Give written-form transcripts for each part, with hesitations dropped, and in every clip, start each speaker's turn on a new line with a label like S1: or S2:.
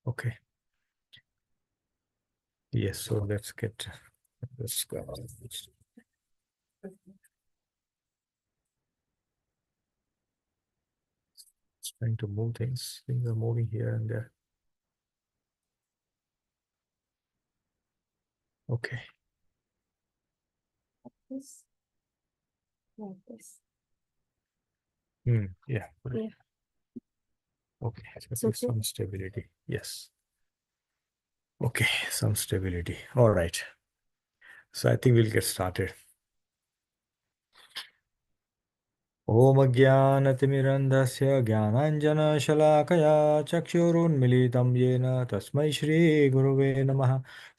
S1: Okay. Yes, so let's get this going. Just trying to move things. Things are moving here and there. Okay.
S2: This, like this.
S1: Yeah.
S2: Yeah.
S1: Okay.
S2: So
S1: So some stability. Yes. Okay. Some stability. All right. So I think we'll get started. ॐ अज्ञानतिमिरन्धस्य ज्ञानाञ्जनशलाकया चक्षुरुन्मिलितं येन तस्मै श्रीगुरुवे नमः।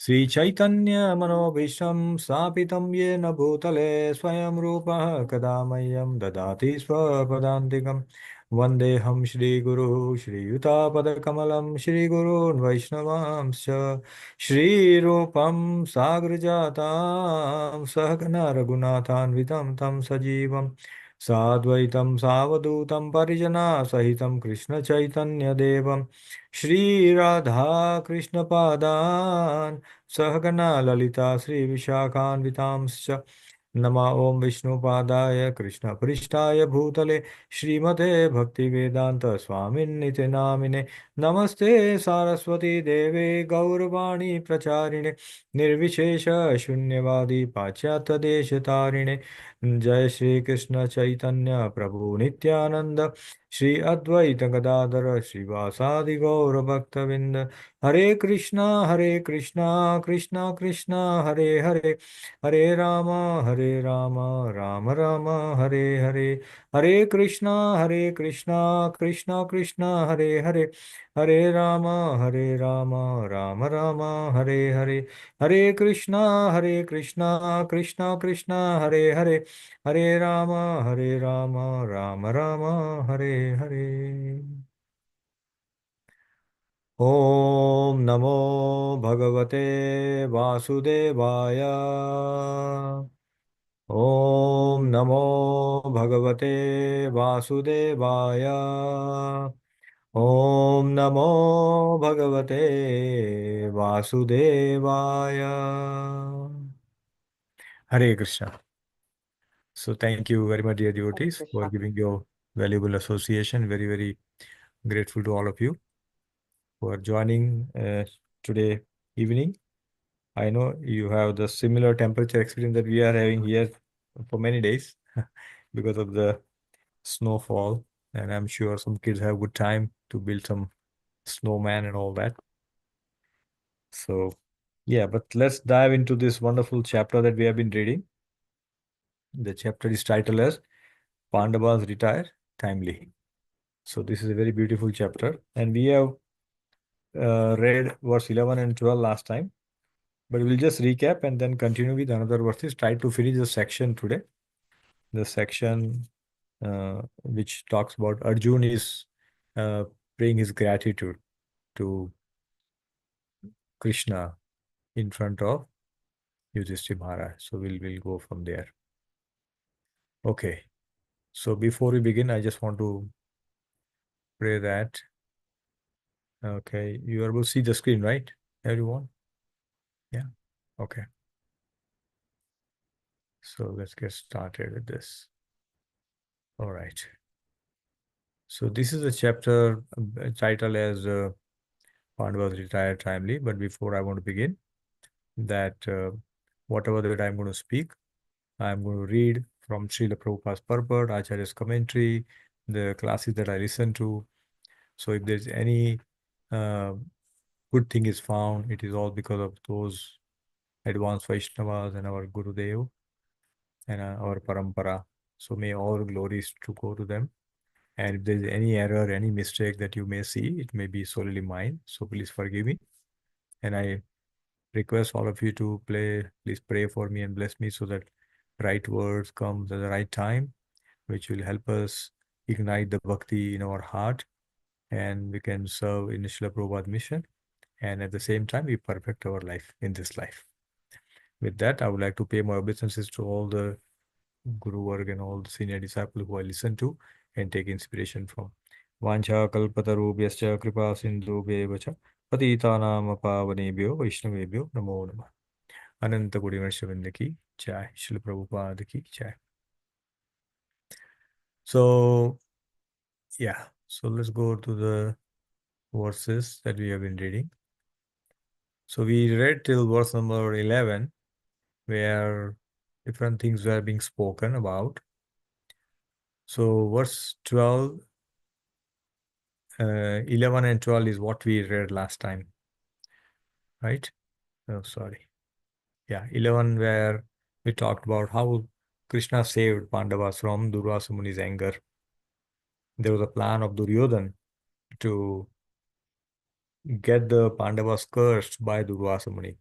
S1: श्रीचैतन्यमनोभीष्टं स्थापितं येन भूतले स्वयं रूपः कदा मह्यं ददाति स्वपदान्तिकं। वन्देऽहं श्रीगुरुः श्रीयुतापदकमलं श्रीगुरून् वैष्णवांश्च श्रीरूपं साग्रजातां सहगना रघुनाथान्वितं तं सजीवम् साद्वैतं सावधूतं परिजनासहितं कृष्णचैतन्यदेवं श्रीराधाकृष्णपादान् सहगना ललिता श्रीविशाखान्वितांश्च नमः ॐ विष्णुपादाय कृष्णपृष्ठाय भूतले श्रीमते भक्तिवेदान्त स्वामिन्निति नामिने नमस्ते सारस्वती देवे गौरवाणी प्रचारिणे निर्विशेष शून्यवादी पाश्चात्यदेशतारिणे जय श्री कृष्ण चैतन्य प्रभु नित्यानंद श्री अद्वैत गदाधर श्रीवासादि गौर भक्तविंद हरे कृष्णा कृष्णा कृष्णा हरे हरे हरे राम राम राम हरे हरे हरे कृष्णा कृष्णा कृष्णा हरे हरे हरे राम राम राम हरे हरे हरे कृष्णा कृष्णा कृष्णा हरे हरे हरे राम राम राम हरे हरे। ओम नमो भगवते वासुदेवाय। ओम नमो भगवते वासुदेवाय। ओम नमो भगवते वासुदेवाय। हरे Krishna. So thank you very much, dear
S2: Hare
S1: devotees, for
S2: Krishna.
S1: giving your valuable association. Very, very grateful to all of you for joining today evening. I know you have the similar temperature experience that we are having here for many days because of the snowfall, and I'm sure some kids have good time to build some snowman and all that. So yeah, but let's dive into this wonderful chapter that we have been reading. The chapter is titled as Pandavas Retire Timely. So this is a very beautiful chapter, and we have read verse 11 and 12 last time, but we'll just recap and then continue with another verses. Try to finish the section today. The section which talks about Arjun is praying his gratitude to Krishna in front of Yudhishthira Maharaj. So we'll go from there. Okay. So before we begin, I just want to pray that. Okay, you are able to see the screen, right, everyone? Yeah. Okay. So let's get started with this. All right. So this is a chapter titled as Pandavas Retire Timely. But before I want to begin, that whatever that I'm going to speak, I'm going to read from Srila Prabhupada's purport, Acharya's commentary, the classes that I listen to. So if there's any uh, good thing is found, it is all because of those advanced Vaishnavas and our Gurudev and our Parampara. So may all glories to go to them. And if there's any error, any mistake that you may see, it may be solely mine. So please forgive me. And I request all of you to please pray for me and bless me so that right words come at the right time, which will help us ignite the bhakti in our heart, and we can serve in Srila Prabhupada mission. And at the same time, we perfect our life in this life. With that, I would like to pay my obeisances to all the Guru Varg and all the senior disciples who I listen to and take inspiration from. Vancha kalpatarubhyascha kripa sindhubhyevacha पतितानां पावनेभ्यो वैष्णवेभ्यो नमो नमः। अनंत कोटि वैष्णववृंद की जय। श्रील प्रभुपाद की जय। So yeah, so let's go to the verses that we have been reading. So we read till verse number 11, where different things were being spoken about. So verse 12, 11 and 12 is what we read last time, right? Oh, sorry. Yeah, 11, where we talked about how Krishna saved Pandavas from Durvasa Muni's anger. There was a plan of Duryodhan to get the Pandavas cursed by Durvasa Muni.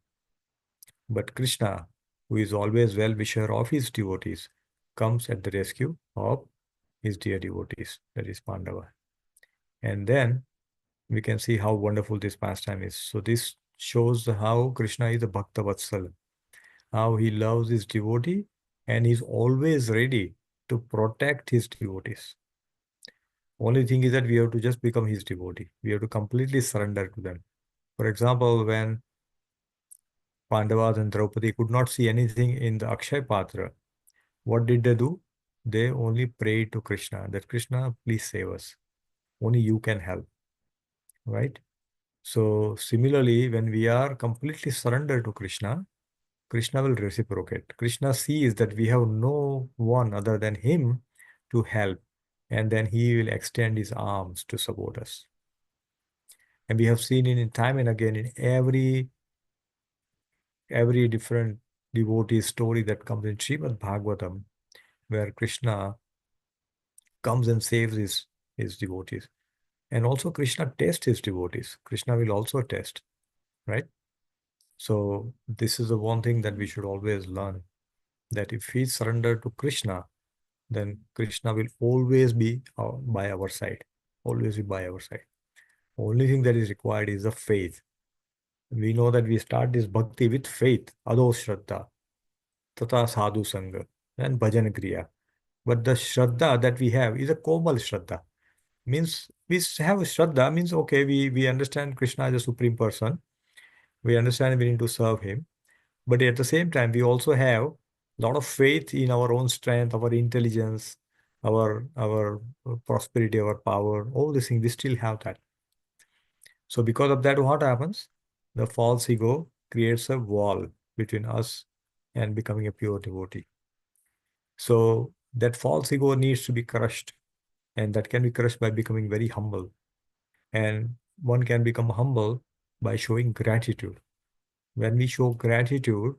S1: But Krishna, who is always well-wisher of his devotees, comes at the rescue of his dear devotees, that is Pandava. And then we can see how wonderful this pastime is. So this shows how Krishna is a Bhakta Vatsal, how he loves his devotee and is always ready to protect his devotees. Only thing is that we have to just become his devotee. We have to completely surrender to them. For example, when Pandavas and Draupadi could not see anything in the Akshay Patra, what did they do? They only prayed to Krishna that Krishna, please save us. Only you can help, right? So similarly, when we are completely surrendered to Krishna, Krishna will reciprocate. Krishna sees that we have no one other than him to help, and then he will extend his arms to support us. And we have seen it in time and again in every different devotee story that comes in Srimad Bhagavatam, where Krishna comes and saves his devotees. And also Krishna tests his devotees. Krishna will also test, right? So this is the one thing that we should always learn, that if we surrender to Krishna, then Krishna will always be by our side, always be by our side. Only thing that is required is the faith. We know that we start this bhakti with faith, ado shraddha, tata sadhu sangha, and bhajan kriya. But the shraddha that we have is a komal shraddha. Means we have shraddha, means okay, we understand Krishna is a supreme person. We understand we need to serve him. But at the same time, we also have a lot of faith in our own strength, our intelligence, our prosperity, our power, all these things. We still have that. So because of that, what happens? The false ego creates a wall between us and becoming a pure devotee. So that false ego needs to be crushed, and that can be crushed by becoming very humble. And one can become humble by showing gratitude. When we show gratitude,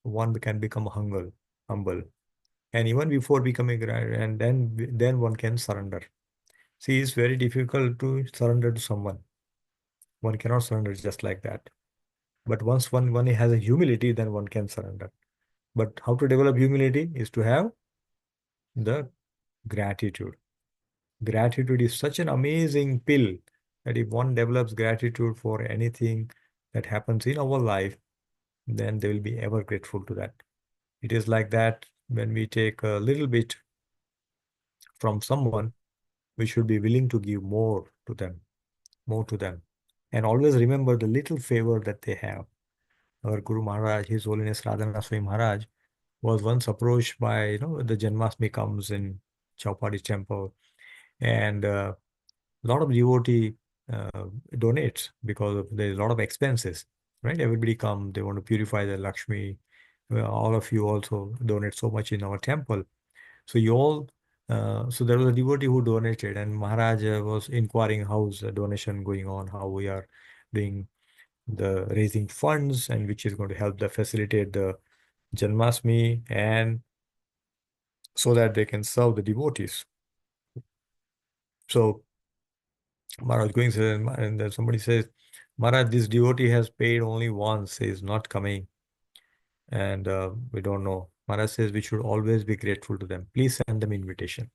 S1: one can become humble. And even before becoming gratitude, and then one can surrender. See, it's very difficult to surrender to someone. One cannot surrender just like that. But once one has a humility, then one can surrender. But how to develop humility is to have the gratitude. Gratitude is such an amazing pill that if one develops gratitude for anything that happens in our life, then they will be ever grateful to that. It is like that when we take a little bit from someone, we should be willing to give more to them. And always remember the little favor that they have. Our Guru Maharaj, His Holiness Radhana Swami Maharaj, was once approached by, the Janmashtami comes in Chowpatty temple, and a lot of devotee uh, donates because there's a lot of expenses, right? Everybody come, they want to purify the Lakshmi. Well, all of you also donate so much in our temple. So so there was a devotee who donated, and Maharaj was inquiring how's the donation going on, how we are doing the raising funds, and which is going to help the facilitate the Janmashtami, and so that they can serve the devotees. So Maharaj going says, and then somebody says, Maharaj, this devotee has paid only once, he is not coming, and we don't know. Maharaj says we should always be grateful to them. Please send them invitation.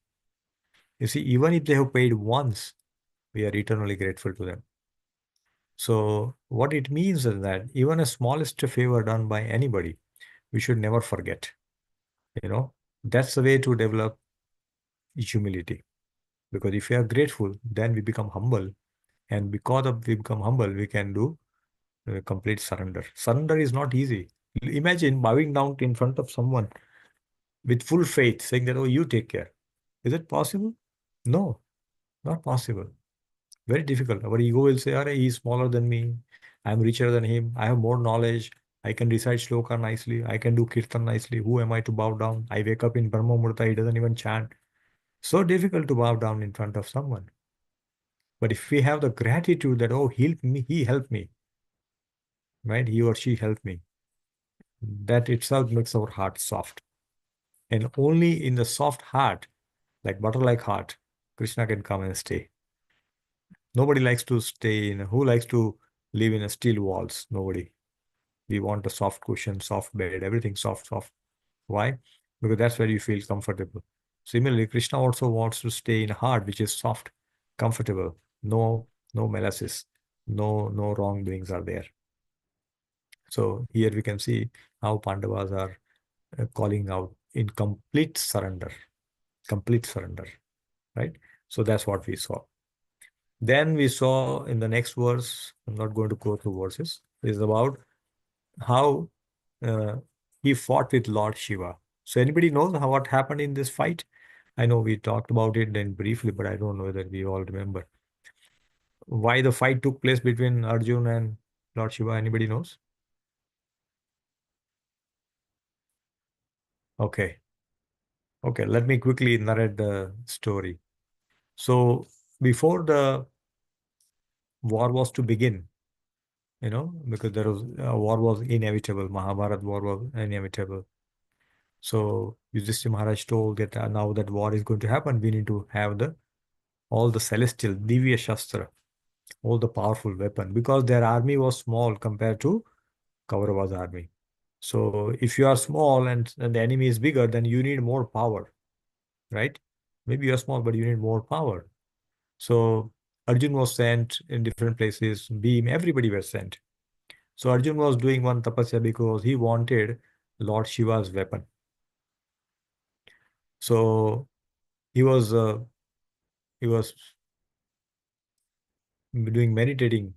S1: You see, even if they have paid once, we are eternally grateful to them. So what it means is that even a smallest favor done by anybody, we should never forget. You know, that's the way to develop humility. Because if we are grateful, then we become humble. And because of we become humble, we can do complete surrender. Surrender is not easy. Imagine bowing down in front of someone with full faith, saying that, oh, you take care. Is it possible? No, not possible. Very difficult. Our ego will say, "Arey, he's smaller than me. I'm richer than him. I have more knowledge. I can recite shloka nicely. I can do kirtan nicely. Who am I to bow down? I wake up in Brahma Murta. He doesn't even chant." So difficult to bow down in front of someone. But if we have the gratitude that, oh, he helped me, right? He or she helped me. That itself makes our heart soft. And only in the soft heart, like butter-like heart, Krishna can come and stay. Nobody likes to stay in, who likes to live in a steel walls? Nobody. We want a soft cushion, soft bed, everything soft, soft. Why? Because that's where you feel comfortable. Similarly, Krishna also wants to stay in a heart which is soft, comfortable. No malices, no wrongdoings are there. So here we can see how Pandavas are calling out in complete surrender, right? So that's what we saw. Then we saw in the next verse, I'm not going to go through verses, is about how uh, he fought with Lord Shiva. So anybody knows how what happened in this fight? I know we talked about it then briefly, but I don't know that we all remember why the fight took place between Arjun and Lord Shiva. Anybody knows? Okay. Okay, let me quickly narrate the story. So before the war was to begin, because there was war was inevitable. Mahabharat war was inevitable. So Yudhishthira Maharaj told that now that war is going to happen, we need to have the all the celestial Divya Shastra, all the powerful weapon, because their army was small compared to Kaurava's army. So if you are small and the enemy is bigger, then you need more power, right? Maybe you're small, but you need more power. So Arjun was sent in different places, Bhim, everybody was sent. So Arjun was doing one tapasya because he wanted Lord Shiva's weapon. So he was uh, he was doing meditating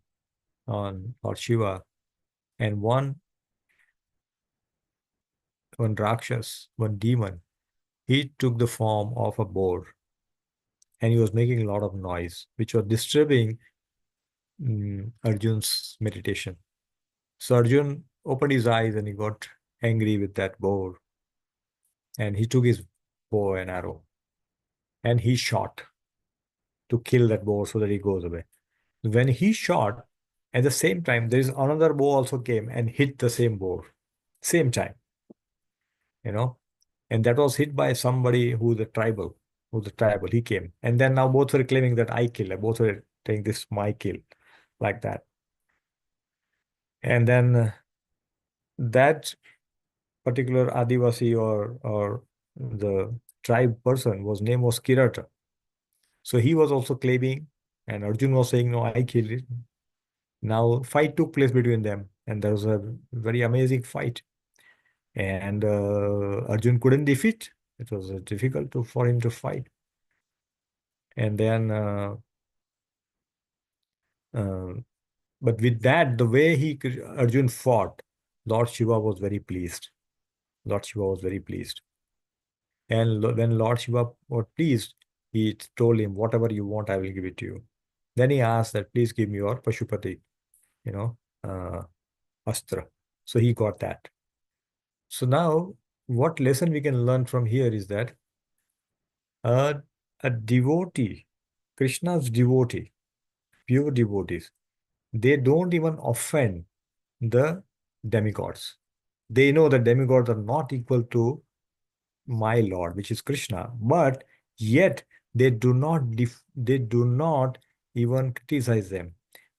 S1: on Lord Shiva, and one Rakshas, one demon, he took the form of a boar, and he was making a lot of noise, which was disturbing Arjun's meditation. So Arjun opened his eyes and he got angry with that boar, and he took his bow and arrow and he shot to kill that boar so that he goes away. When he shot, at the same time, there is another bow also came and hit the same boar, same time, you know, and that was hit by somebody who's the tribal. He came, and then now both were claiming that I killed. Both were saying this is my kill, like that. And then that particular Adivasi or the tribe person was name was Kirata. So he was also claiming, and Arjun was saying, "No, I killed it." Now fight took place between them, and there was a very amazing fight. And Arjun couldn't defeat. It was difficult for him to fight. And then, uh, but with that, the way Arjun fought, Lord Shiva was very pleased. Lord Shiva was very pleased. And when Lord Shiva was pleased, he told him, "Whatever you want, I will give it to you." Then he asked that, "Please give me your Pashupati, you know, uh, Astra." So he got that. So now, what lesson we can learn from here is that a, a devotee, Krishna's devotee, pure devotees, they don't even offend the demigods. They know that demigods are not equal to my Lord, which is Krishna, but yet they do not even criticize them.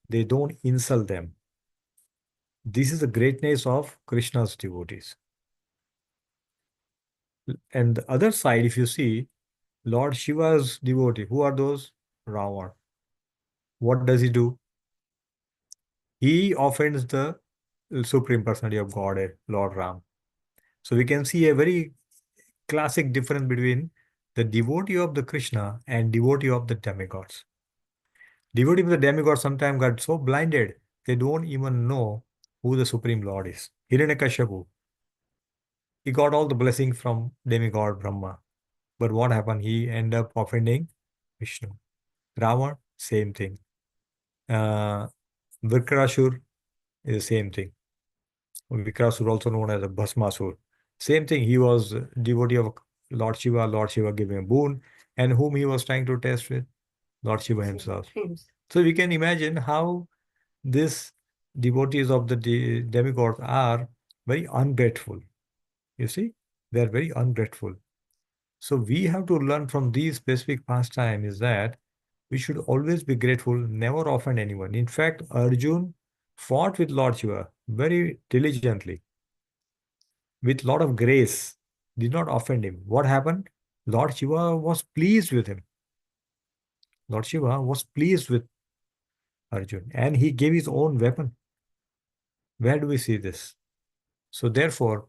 S1: They don't insult them. This is the greatness of Krishna's devotees. And the other side, if you see, Lord Shiva's devotee, who are those? Ravan. What does he do? He offends the Supreme Personality of Godhead, Lord Ram. So we can see a very classic difference between the devotee of the Krishna and devotee of the demigods. Devotee of the demigod sometimes got so blinded, they don't even know who the Supreme Lord is. Hiranyakashipu, he got all the blessings from demigod Brahma. But what happened? He ended up offending Vishnu. Ravan, same thing. Uh, Vikrasur is the same thing. Vikrasur, also known as a Bhasmasur. Same thing. He was a devotee of Lord Shiva. Lord Shiva gave him a boon. And whom he was trying to test with? Lord Shiva himself. So we can imagine how these devotees of the demigods are very ungrateful. You see, they are very ungrateful. So we have to learn from these specific pastime is that we should always be grateful, never offend anyone. In fact, Arjun fought with Lord Shiva very diligently, with lot of grace, did not offend him. What happened? Lord Shiva was pleased with him. Lord Shiva was pleased with Arjun and he gave his own weapon. Where do we see this? So therefore,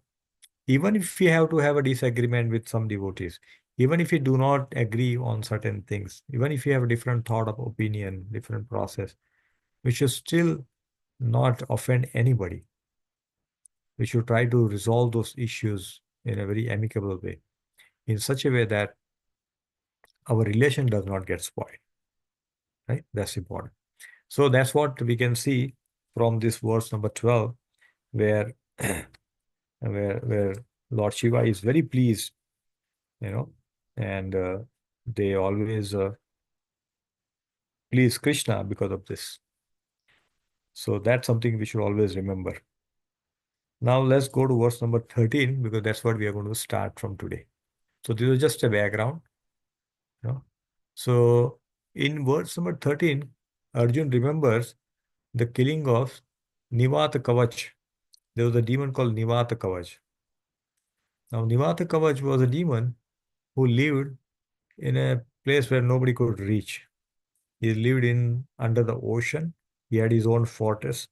S1: even if we have to have a disagreement with some devotees, even if we do not agree on certain things, even if we have a different thought of opinion, different process, we should still not offend anybody. We should try to resolve those issues in a very amicable way, in such a way that our relation does not get spoiled. Right? That's important. So that's what we can see from this verse number 12, where where Lord Shiva is very pleased, you know, and they always please Krishna because of this. So that's something we should always remember. Now let's go to verse number 13 because that's what we are going to start from today. So this is just a background. You know? So in verse number 13, Arjun remembers the killing of Nivata Kavach. There was a demon called Nivata Kavach. Now Nivata Kavach was a demon who lived in a place where nobody could reach. He lived in under the ocean. He had his own fortress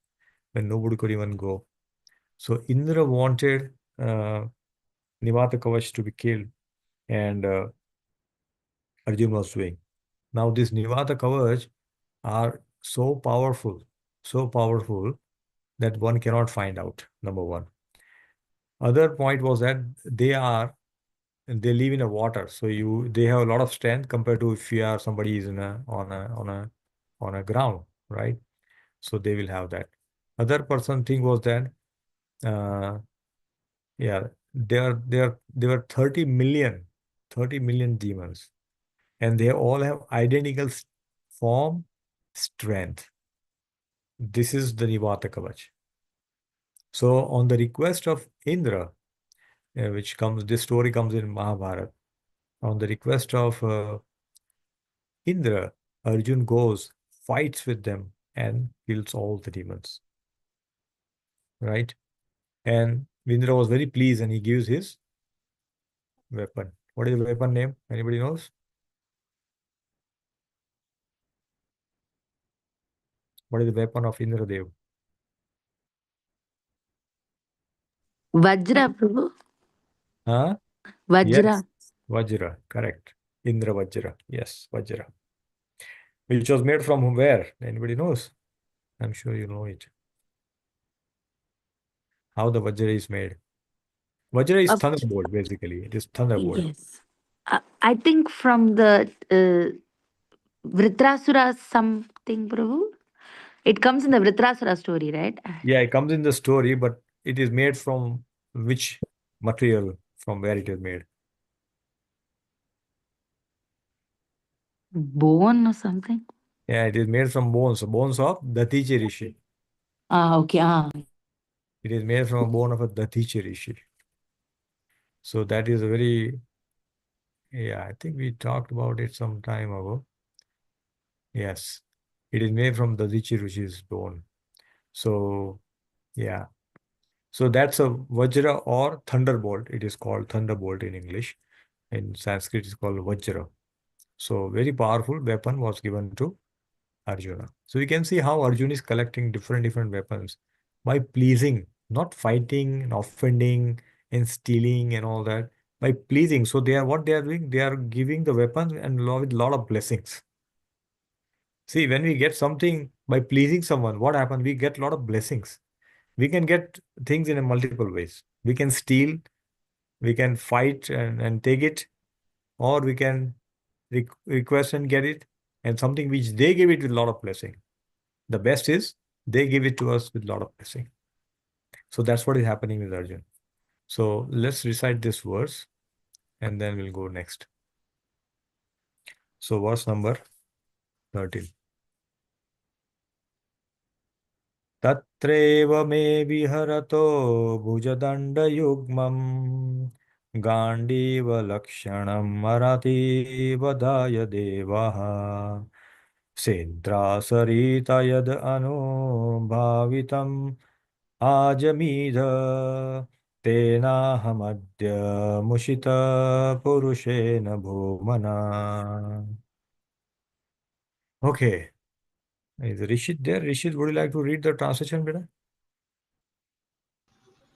S1: where nobody could even go. So Indra wanted Nivata Kavach to be killed, and Arjun was doing. Now these Nivata Kavach are so powerful that one cannot find out. Number one. Other point was that they live in a water, so they have a lot of strength compared to if you are somebody is in a on a ground, right? So they will have that. Other person thing was that uh, yeah, there were 30 million demons, and they all have identical form, strength. This is the Nivata Kavach. So on the request of Indra, this story comes in Mahabharata. On the request of Indra, Arjun goes, fights with them, and kills all the demons. Right? And Indra was very pleased and he gives his weapon. What is the weapon name? Anybody knows? What is the weapon of Indra Dev?
S2: Vajra, Prabhu.
S1: Huh?
S2: Vajra.
S1: Yes. Vajra, correct. Indra Vajra. Yes, Vajra. Which was made from where? Anybody knows? I'm sure you know it. How the Vajra is made. Vajra is
S2: Uh,
S1: thunderbolt, basically. It is thunderbolt.
S2: yes. I think from the Vritrasura something, Prabhu. It comes in the Vritrasura story, right?
S1: Yeah, it comes in the story, but it is made from which material, from where it is made?
S2: Bone or something.
S1: Yeah, it is made from bones of Datichi Rishi.
S2: Ah, okay. Ah,
S1: It is made from a bone of a Datichi Rishi. So that is a very, yeah, I think we talked about it some time ago. Yes, it is made from Datichi Rishi's bone. So, yeah. So that's a Vajra or Thunderbolt. It is called Thunderbolt in English. In Sanskrit, it's called Vajra. So very powerful weapon was given to Arjuna. So we can see how Arjuna is collecting different weapons by pleasing, not fighting and offending and stealing and all that. By pleasing. So they are what they are doing, they are giving the weapons and with lot of blessings. See, when we get something by pleasing someone, what happens? We get a lot of blessings. We can get things in a multiple ways. We can steal, we can fight and take it, or we can request and get it, and something which they give it with a lot of blessing. The best is they give it to us with a lot of blessing. So that's what is happening with Arjun. So let's recite this verse and then we'll go next. So verse number 13. तत्रैव मे विहरतो भुजदण्डयुग्मं गाण्डीवलक्षणं मरातीवदाय देवः सेन्द्रासरित यद् अनुभावितम् आजमीध तेनाहमद्य मुषितपुरुषेण भूमना. Okay. Is Rishit there? Rishit, would you like to read the translation, beta?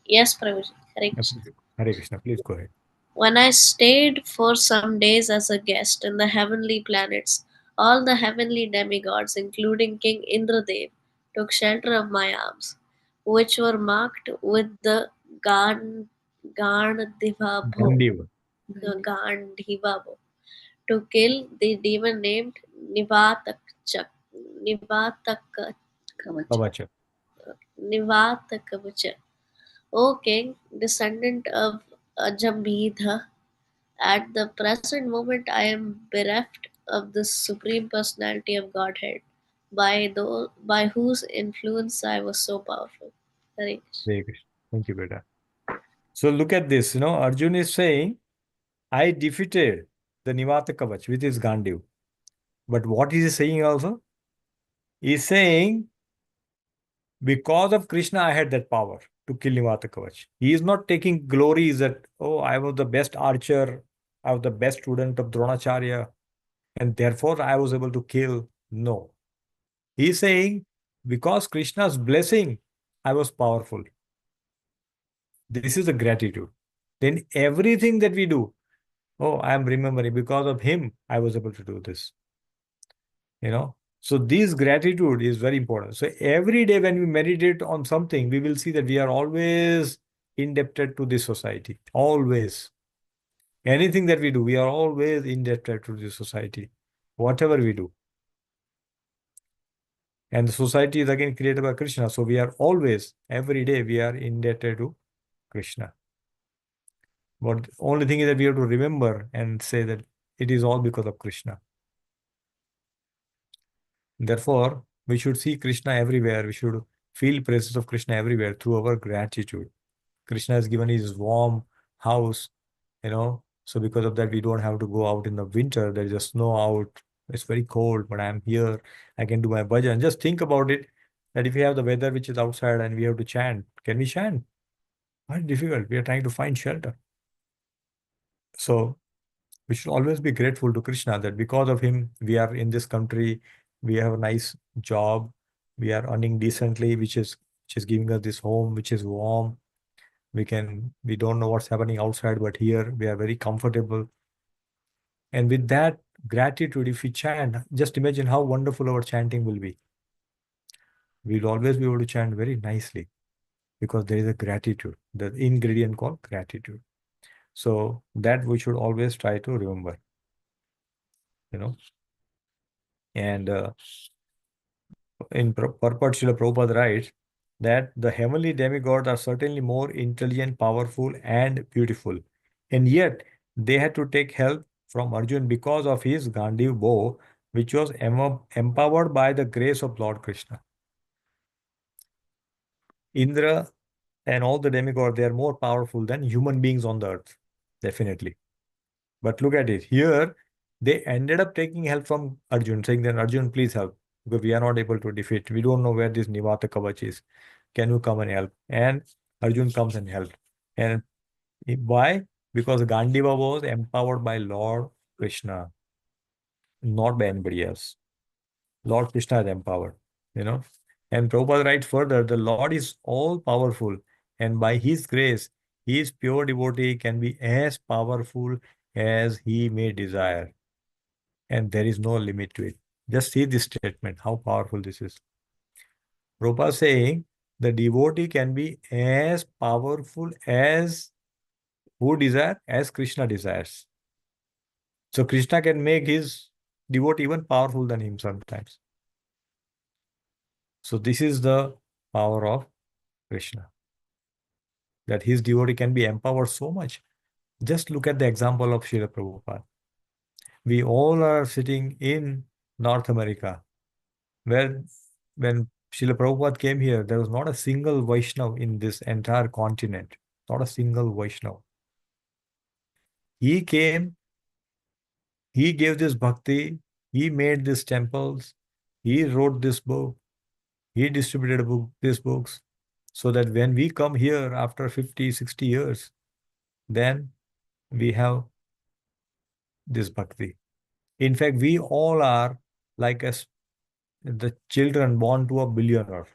S3: Yes, Prabhuji. Hare
S1: Yeah,
S3: Krishna.
S1: please. Hare Krishna, please go ahead.
S3: When I stayed for some days as a guest in the heavenly planets, all the heavenly demigods, including King Indradev, took shelter of my arms, which were marked with the Gandhivabho,
S1: Gandiva.
S3: to kill the demon named Nivatakchak, Nivatakavach,
S1: Kabacha.
S3: Nivatakavacha. O king, descendant of Ajambhidha, at the present moment I am bereft of the supreme personality of Godhead, by whose influence I was so powerful. Hare Krishna.
S1: Hare Krishna. Thank you, beta. So look at this. Arjun is saying, I defeated the Nivata Kavach with his Gandiv. But what is he saying also? He's saying, because of Krishna, I had that power to kill Nivata Kavach. He is not taking glories that, oh, I was the best archer, I was the best student of Dronacharya, and therefore I was able to kill. No. He's saying, because Krishna's blessing, I was powerful. This is the gratitude. Then everything that we do, oh, I am remembering, because of him, I was able to do this. So this gratitude is very important. So every day when we meditate on something, we will see that we are always indebted to this society. Always. Anything that we do, we are always indebted to this society. Whatever we do. And the society is again created by Krishna. So we are always, every day, we are indebted to Krishna. But the only thing is that we have to remember and say that it is all because of Krishna. Therefore, we should see Krishna everywhere. We should feel presence of Krishna everywhere through our gratitude. Krishna has given his warm house. So because of that, we don't have to go out in the winter. There is a snow out. It's very cold, but I'm here. I can do my bhajan. Just think about it, that if we have the weather which is outside and we have to chant, can we chant? Not difficult. We are trying to find shelter. So we should always be grateful to Krishna that because of him, we are in this country, we have a nice job, we are earning decently, which is giving us this home, which is warm. We don't know what's happening outside, but here we are very comfortable. And with that gratitude, if we chant, just imagine how wonderful our chanting will be. We'll always be able to chant very nicely because there is a gratitude, the ingredient called gratitude. So that we should always try to remember. And in purport, Srila Prabhupada writes that the heavenly demigods are certainly more intelligent, powerful, and beautiful. And yet, they had to take help from Arjun because of his Gandiv bow, which was empowered by the grace of Lord Krishna. Indra and all the demigods, they are more powerful than human beings on the earth, definitely. But look at it. Here, they ended up taking help from Arjun, saying that Arjun, please help, because we are not able to defeat. We don't know where this Nivata Kavach is. Can you come and help? And Arjun comes and helps. And why? Because Gandiva was empowered by Lord Krishna, not by anybody else. Lord Krishna is empowered. And Prabhupada writes further, the Lord is all powerful, and by his grace, his pure devotee can be as powerful as he may desire. And there is no limit to it. Just see this statement, how powerful this is. Prabhupada is saying the devotee can be as powerful as who desire, as Krishna desires. So Krishna can make his devotee even powerful than him sometimes. So this is the power of Krishna, that his devotee can be empowered so much. Just look at the example of Srila Prabhupada. We all are sitting in North America, where when Srila Prabhupada came here, there was not a single Vaishnav in this entire continent, not a single Vaishnav. He came, he gave this bhakti, he made these temples, he wrote this book, he distributed these books, so that when we come here after 50, 60 years, then we have this bhakti. In fact, we all are like the children born to a billionaire,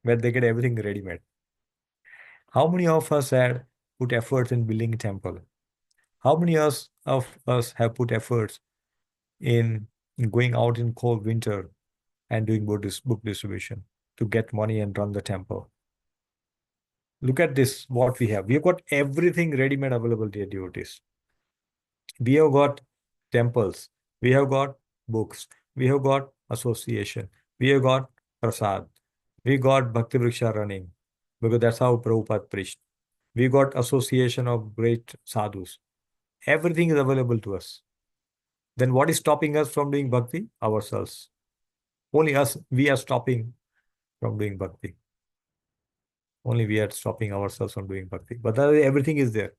S1: where they get everything ready-made. How many of us had put efforts in building a temple? How many of us have put efforts in going out in cold winter and doing book distribution to get money and run the temple? Look at this, what we have. We have got everything ready-made available, dear devotees. We have got temples. We have got books. We have got association. We have got prasad. We got Bhakti Vriksha running, because that's how Prabhupada preached. We got association of great sadhus. Everything is available to us. Then what is stopping us from doing bhakti? Ourselves. Only us, we are stopping from doing bhakti. Only we are stopping ourselves from doing bhakti. But everything is there.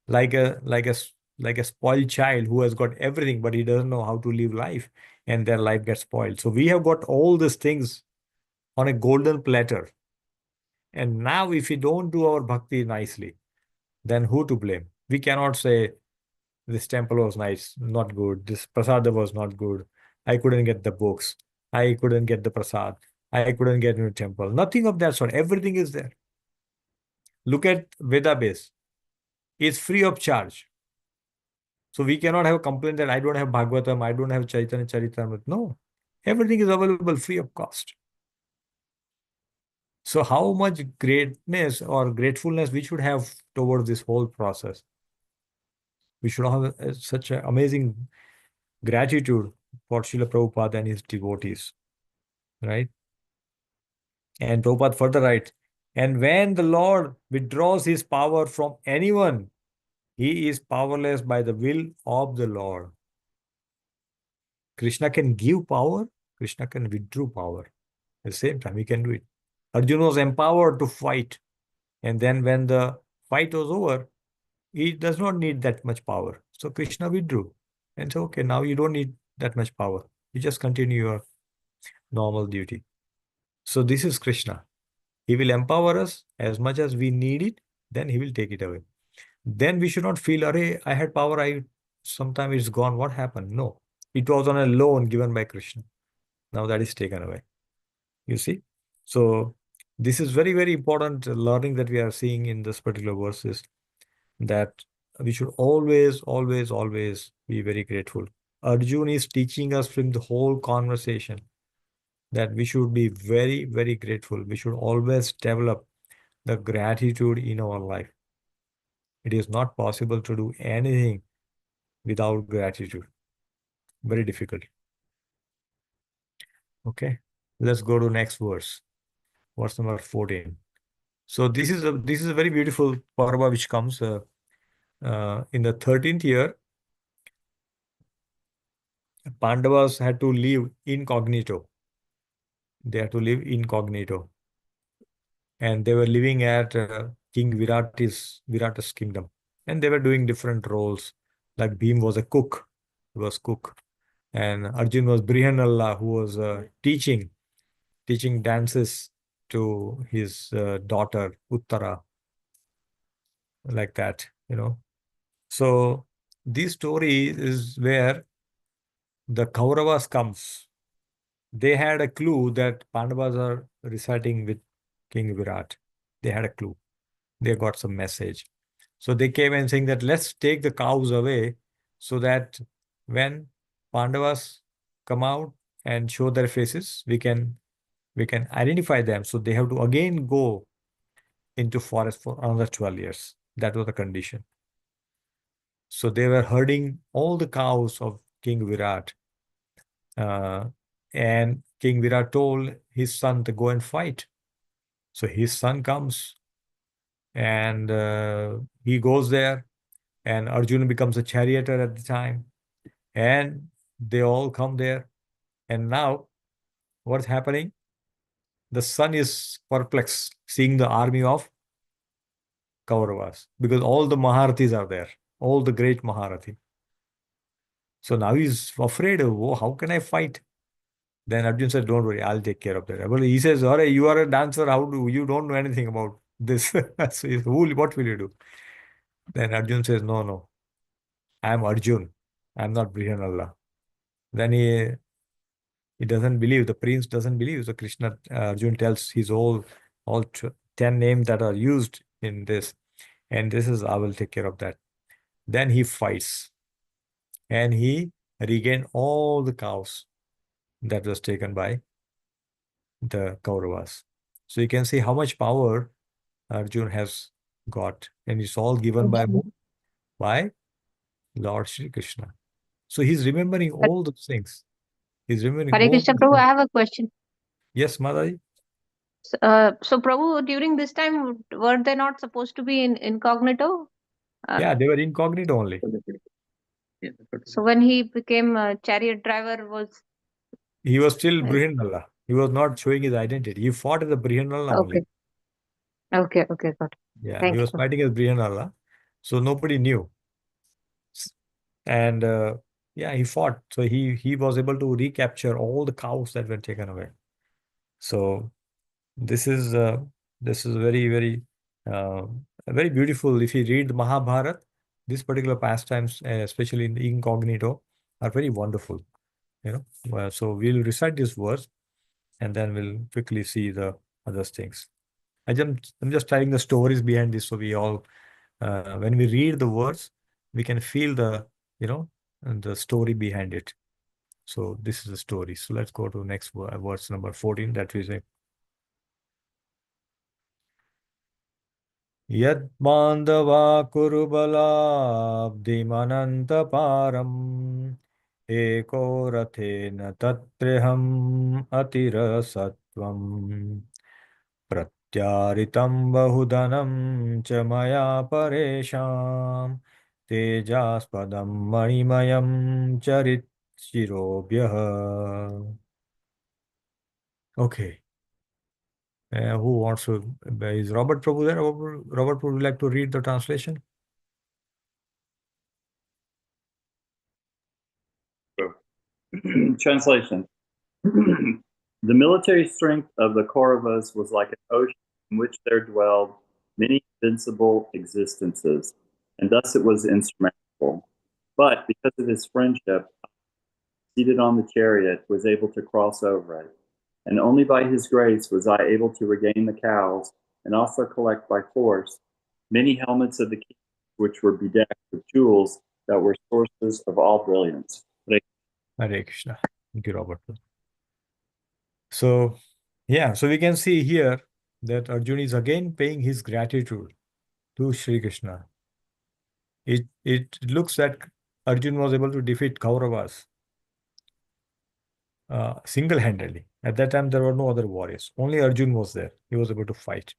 S1: Like a spoiled child who has got everything, but he doesn't know how to live life, and their life gets spoiled. So we have got all these things on a golden platter. And now if we don't do our bhakti nicely, then who to blame? We cannot say, this temple was nice, not good. This prasada was not good. I couldn't get the books. I couldn't get the prasad. I couldn't get into temple. Nothing of that sort. Everything is there. Look at Veda base. It's free of charge. So we cannot have a complaint that I don't have Bhagavatam, I don't have Chaitanya Charitamrita. No. Everything is available free of cost. So how much greatness or gratefulness we should have towards this whole process? We should have such an amazing gratitude for Srila Prabhupada and his devotees, right? And Prabhupada further writes, and when the Lord withdraws his power from anyone, he is powerless by the will of the Lord. Krishna can give power, Krishna can withdraw power. At the same time, he can do it. Arjuna was empowered to fight. And then when the fight was over, he does not need that much power. So Krishna withdrew and said, okay, now you don't need that much power. You just continue your normal duty. So this is Krishna. He will empower us as much as we need it, then he will take it away. Then we should not feel, array, I had power, sometime it's gone. What happened? No. It was on a loan given by Krishna. Now that is taken away. You see? So this is very, very important learning that we are seeing in this particular verses, that we should always, always, always be very grateful. Arjun is teaching us from the whole conversation that we should be very, very grateful. We should always develop the gratitude in our life. It is not possible to do anything without gratitude. Very difficult. Okay, let's go to next verse. Verse number 14. So this is a very beautiful parva which comes in the 13th year. Pandavas had to live incognito. They had to live incognito, and they were living at King Virata's kingdom, and they were doing different roles. Like Bhim was a cook, he was cook, and Arjun was Brihanalla, who was teaching dances to his daughter Uttara, like that, So this story is where the Kauravas comes. They had a clue that Pandavas are residing with King Virat. They had a clue. They got some message. So they came and saying that let's take the cows away so that when Pandavas come out and show their faces, we can identify them. So they have to again go into forest for another 12 years. That was the condition. So they were herding all the cows of King Virat. And King Virat told his son to go and fight. So his son comes and he goes there, and Arjuna becomes a charioteer at the time. And they all come there. And now what's happening? The son is perplexed seeing the army of Kauravas because all the Maharathis are there, all the great Maharathi. So now he's afraid of, oh, how can I fight? Then Arjun said, don't worry, I'll take care of that. Well, he says, all right, you are a dancer. How do you don't know anything about this? So he says, what will you do? Then Arjun says, no, no, I am Arjun. I'm not Brihanalla. Then he doesn't believe, the prince doesn't believe. So Krishna, Arjun tells his all 10 names that are used in this. And this is, I will take care of that. Then he fights and he regained all the cows that was taken by the Kauravas. So you can see how much power Arjun has got. And it's all given by whom? By Lord Shri Krishna. So he's remembering all those things. He's remembering
S2: Hare
S1: all
S2: Krishna,
S1: the
S2: Prabhu, I
S1: different.
S2: have a question.
S1: Yes, Madaji?
S2: So, Prabhu, during this time, were they not supposed to be in incognito?
S1: Yeah, they were incognito only.
S2: So when he became a chariot driver, was
S1: He was still
S2: like,
S1: Brihanalla. He was not showing his identity. He fought as a Brihanalla only.
S2: okay, okay, got it.
S1: Yeah, he
S2: Thank
S1: was
S2: you.
S1: fighting as Brihanalla. So nobody knew. And yeah, he fought. So he was able to recapture all the cows that were taken away. So this is very uh, very beautiful. If you read the Mahabharata, these particular pastimes, especially in the incognito, are very wonderful. So we'll recite this verse and then we'll quickly see the other things. I'm just telling the stories behind this, so we all, when we read the words, we can feel the story behind it. So this is the story. So let's go to next verse number 14. That we say, Yad Bandava Kurubalabdimanantaparam Eko Rathena Tatriham Atirasatvam Pratyaritam Bahudanam Chamaya Paresham Tejaspadam Manimayam Charit Shirobhyah. Okay. Who wants to? Is Robert Prabhu there? Robert Prabhu, would you like to read the translation?
S4: Translation. The military strength of the Kauravas was like an ocean in which there dwelled many invincible existences, and thus it was insurmountable. But because of his friendship, seated on the chariot, was able to cross over it. And only by his grace was I able to regain the cows and also collect by force many helmets of the king, which were bedecked with jewels that were sources of all brilliance.
S1: Hare Krishna. Thank you, Robert. So, yeah, so we can see here that Arjuna is again paying his gratitude to Sri Krishna. It looks that Arjuna was able to defeat Kauravas single-handedly. At that time, there were no other warriors. Only Arjuna was there. He was able to fight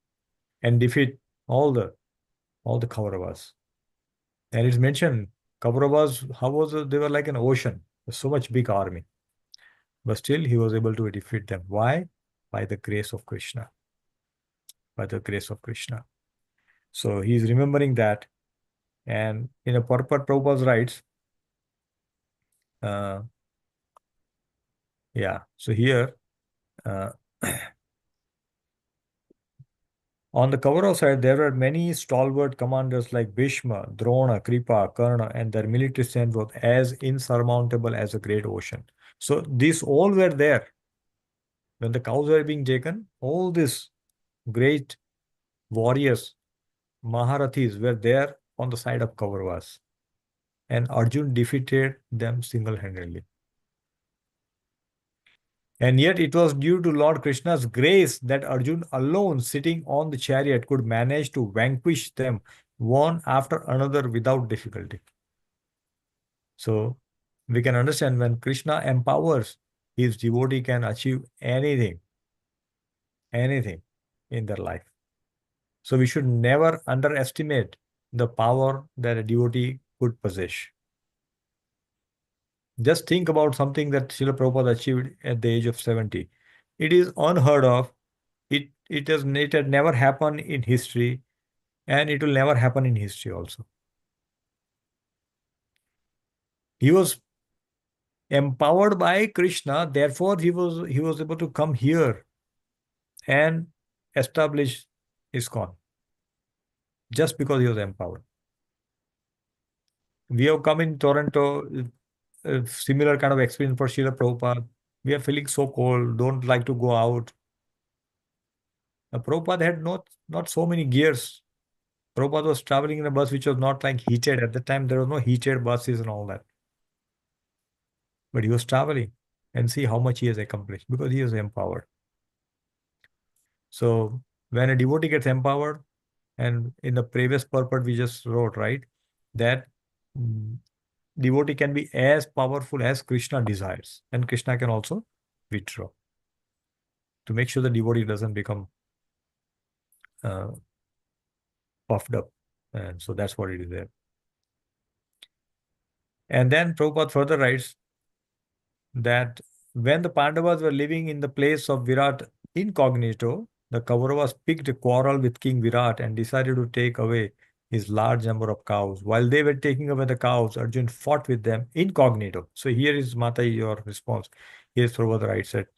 S1: and defeat all the Kauravas. And it's mentioned Kauravas, they were like an ocean, so much big army. But still, he was able to defeat them. Why? By the grace of Krishna. By the grace of Krishna. So he's remembering that. And in a purport, Prabhupada writes, yeah, so here, uh, on the Kaurav side, there were many stalwart commanders like Bhishma, Drona, Kripa, Karna, and their military strength was as insurmountable as a great ocean. So these all were there. When the cows were being taken, all these great warriors, Maharathis, were there on the side of Kauravas. And Arjun defeated them single-handedly. And yet it was due to Lord Krishna's grace that Arjun alone, sitting on the chariot, could manage to vanquish them one after another without difficulty. So we can understand when Krishna empowers his devotee can achieve anything in their life. So we should never underestimate the power that a devotee could possess. Just think about something that Srila Prabhupada achieved at the age of 70. It is unheard of. It had never happened in history, and it will never happen in history also. He was empowered by Krishna, therefore he was able to come here and establish ISKCON just because he was empowered. We have come in Toronto, similar kind of experience for Srila Prabhupada. We are feeling so cold, don't like to go out. Prabhupada had not so many gears. Prabhupada was traveling in a bus which was not like heated. At the time, there were no heated buses and all that. But he was traveling, and see how much he has accomplished because he is empowered. So when a devotee gets empowered, and in the previous purport we just wrote, right, that devotee can be as powerful as Krishna desires, and Krishna can also withdraw to make sure the devotee doesn't become puffed up. And so that's what it is there. And then Prabhupada further writes that when the Pandavas were living in the place of Virat incognito, the Kauravas picked a quarrel with King Virat and decided to take away his large number of cows. While they were taking away the cows, Arjun fought with them incognito. So here is Mata, your response. Here's Prabhupada writes that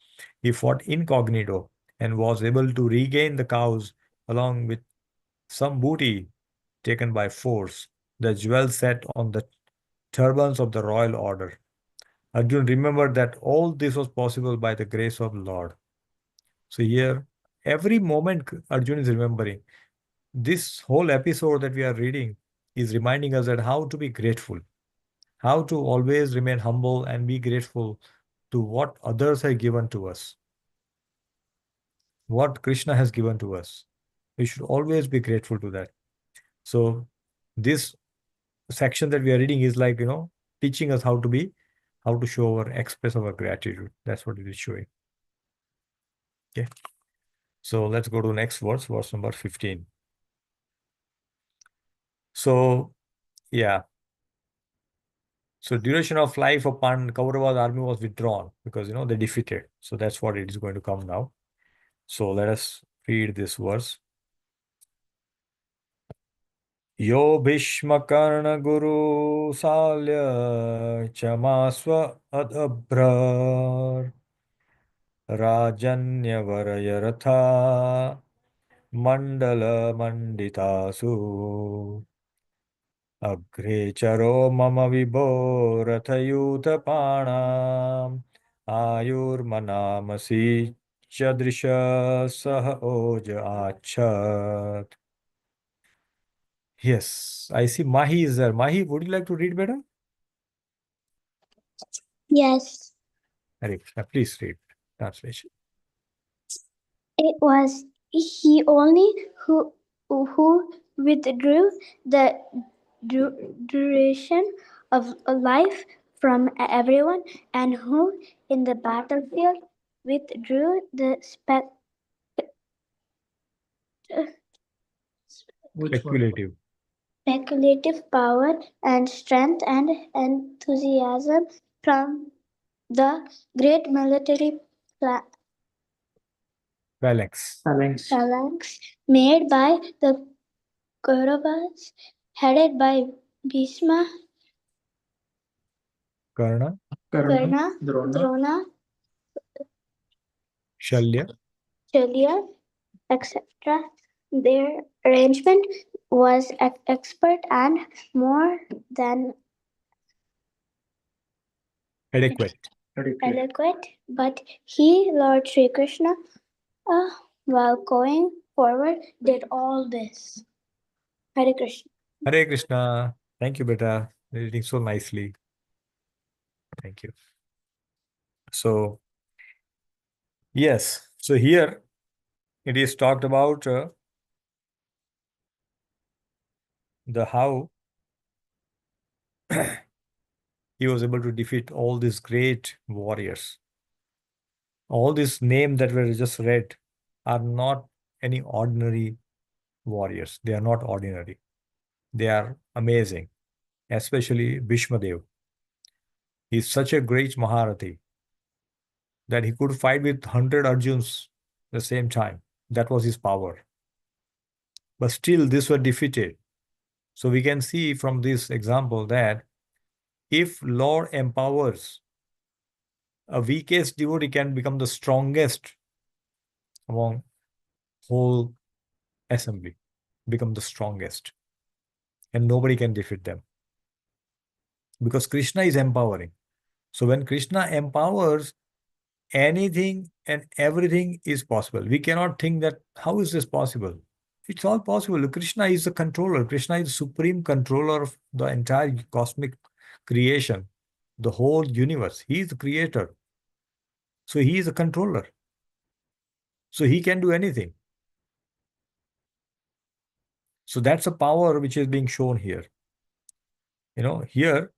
S1: he fought incognito and was able to regain the cows along with some booty taken by force, the jewels set on the turbans of the royal order. Arjun remembered that all this was possible by the grace of Lord. So here, every moment Arjun is remembering. This whole episode that we are reading is reminding us that how to be grateful, how to always remain humble and be grateful to what others have given to us, what Krishna has given to us. We should always be grateful to that. So this section that we are reading is like, teaching us how to show our, express our gratitude. That's what it is showing. Okay. So let's go to the next verse number 15. So, yeah. So duration of life of Kaurava's army was withdrawn because, they defeated. So that's what it is going to come now. So let us read this verse. Yo Bhishma Karna Guru Salya Chamaswa Adabrar Rajanya Varayaratha Mandala Manditasu Agre Charo Mama Vibho Rathayuthapanam Ayurmanamasi Chadrisha Sah Oja Achat. Yes, I see Mahi is there. Mahi, would you like to read better?
S5: Yes,
S1: Hare Krishna, please read translation.
S5: it was he only who withdrew the duration of a life from everyone, and who in the battlefield withdrew the
S1: Speculative.
S5: speculative power and strength and enthusiasm from the great military
S1: Phalanx.
S5: phalanx made by the Kauravas, headed by Bhishma,
S1: Karna,
S5: Karna, Drona,
S1: Shalya,
S5: Shalya, etc. Their arrangement was expert and more than
S1: adequate.
S5: adequate, but he, Lord Sri Krishna, while going forward, did all this. Hare Krishna.
S1: Hare Krishna. Thank you, beta. Reading so nicely. Thank you. So, Yes. So here it is talked about the how he was able to defeat all these great warriors. All these names that were just read are not any ordinary warriors. They are not ordinary. They are amazing, especially Bhishmadev. He's such a great Maharathi that he could fight with 100 Arjuns at the same time. That was his power. But still, these were defeated. So we can see from this example that if Lord empowers, a weakest devotee can become the strongest among whole assembly, become the strongest, and nobody can defeat them because Krishna is empowering. So when Krishna empowers, anything and everything is possible. We cannot think that how is this possible? It's all possible. Krishna is the controller. Krishna is the supreme controller of the entire cosmic creation, the whole universe. He is the creator. So he is a controller. So he can do anything. So that's a power which is being shown here. Here,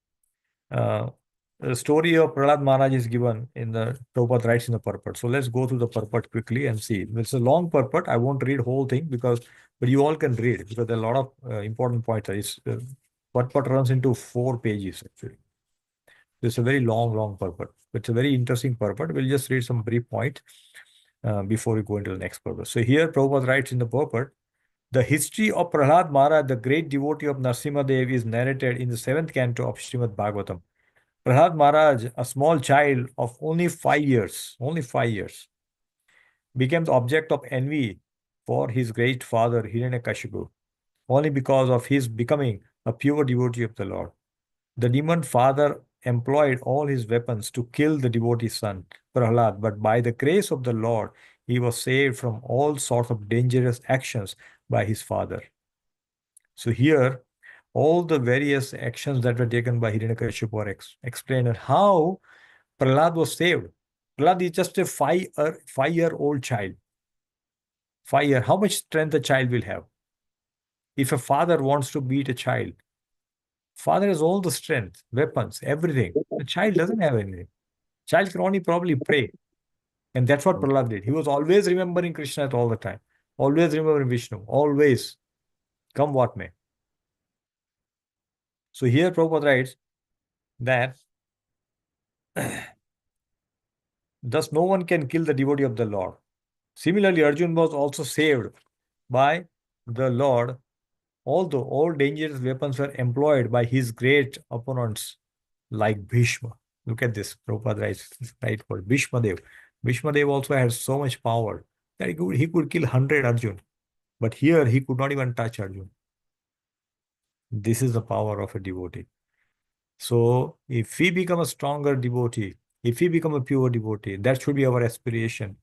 S1: the story of Prahlad Maharaj is given in the Prabhupada writes in the purport. So let's go through the purport quickly and see. It's a long purport. I won't read whole thing but you all can read because there are a lot of important points. Purport runs into 4 pages actually. It's a very long purport. It's a very interesting purport. We'll just read some brief point before we go into the next purport. So here Prabhupada writes in the purport, the history of Prahlad Maharaj, the great devotee of Narasimhadev, is narrated in the 7th canto of Srimad Bhagavatam. Prahlad Maharaj, a small child of only 5 years, became the object of envy for his great father Hiranyakashipu, only because of his becoming a pure devotee of the Lord. The demon father employed all his weapons to kill the devotee's son, Prahlad, but by the grace of the Lord, he was saved from all sorts of dangerous actions by his father. So here, all the various actions that were taken by Hiranyakashipu are explained and how Prahlad was saved. Prahlad is just a 5-year-old child. 5 year, how much strength a child will have? If a father wants to beat a child, father has all the strength, weapons, everything. The child doesn't have anything. Child can only probably pray. And that's what Prahlad did. He was always remembering Krishna at all the time. Always remembering Vishnu. Always. Come what may. So here Prabhupada writes that thus no one can kill the devotee of the Lord. Similarly, Arjun was also saved by the Lord, although all dangerous weapons were employed by his great opponents like Bhishma. Look at this. Prabhupada writes right word, Bhishmadev. Bhishmadev also had so much power that he could kill 100 Arjun. But here he could not even touch Arjun. This is the power of a devotee. So if we become a stronger devotee, if we become a pure devotee, that should be our aspiration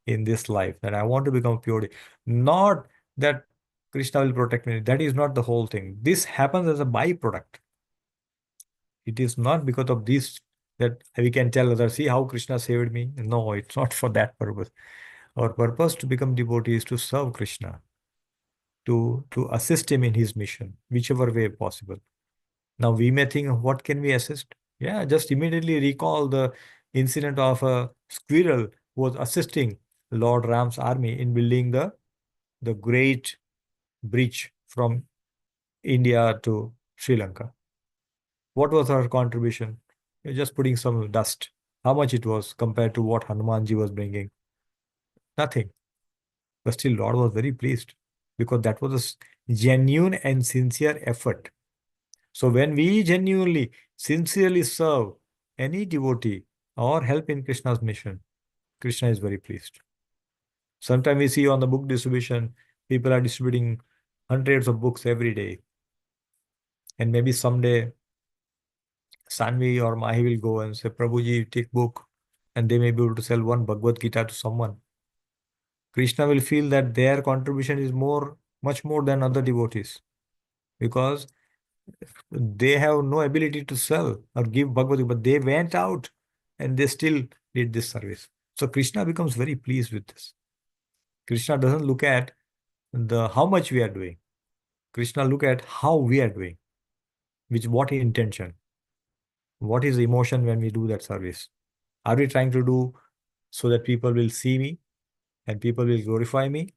S1: in this life, that I want to become pure. Not that Krishna will protect me. That is not the whole thing. This happens as a byproduct. It is not because of this that we can tell others, see how Krishna saved me. No, it's not for that purpose. Our purpose to become devotee is to serve Krishna, to assist him in his mission, whichever way possible. Now we may think, what can we assist? Yeah, just immediately recall the incident of a squirrel who was assisting Lord Ram's army in building the great bridge from India to Sri Lanka. What was her contribution? Just putting some dust. How much it was compared to what Hanumanji was bringing? Nothing. But still, Lord was very pleased because that was a genuine and sincere effort. So when we genuinely, sincerely serve any devotee or help in Krishna's mission, Krishna is very pleased. Sometimes we see on the book distribution, people are distributing hundreds of books every day. And maybe someday Sanvi or Mahi will go and say, Prabhuji, take book. And they may be able to sell one Bhagavad Gita to someone. Krishna will feel that their contribution is much more than other devotees. Because they have no ability to sell or give Bhagavad Gita, but they went out and they still did this service. So Krishna becomes very pleased with this. Krishna doesn't look at how much we are doing. Krishna look at how we are doing, what intention, what is the emotion when we do that service. Are we trying to do so that people will see me and people will glorify me,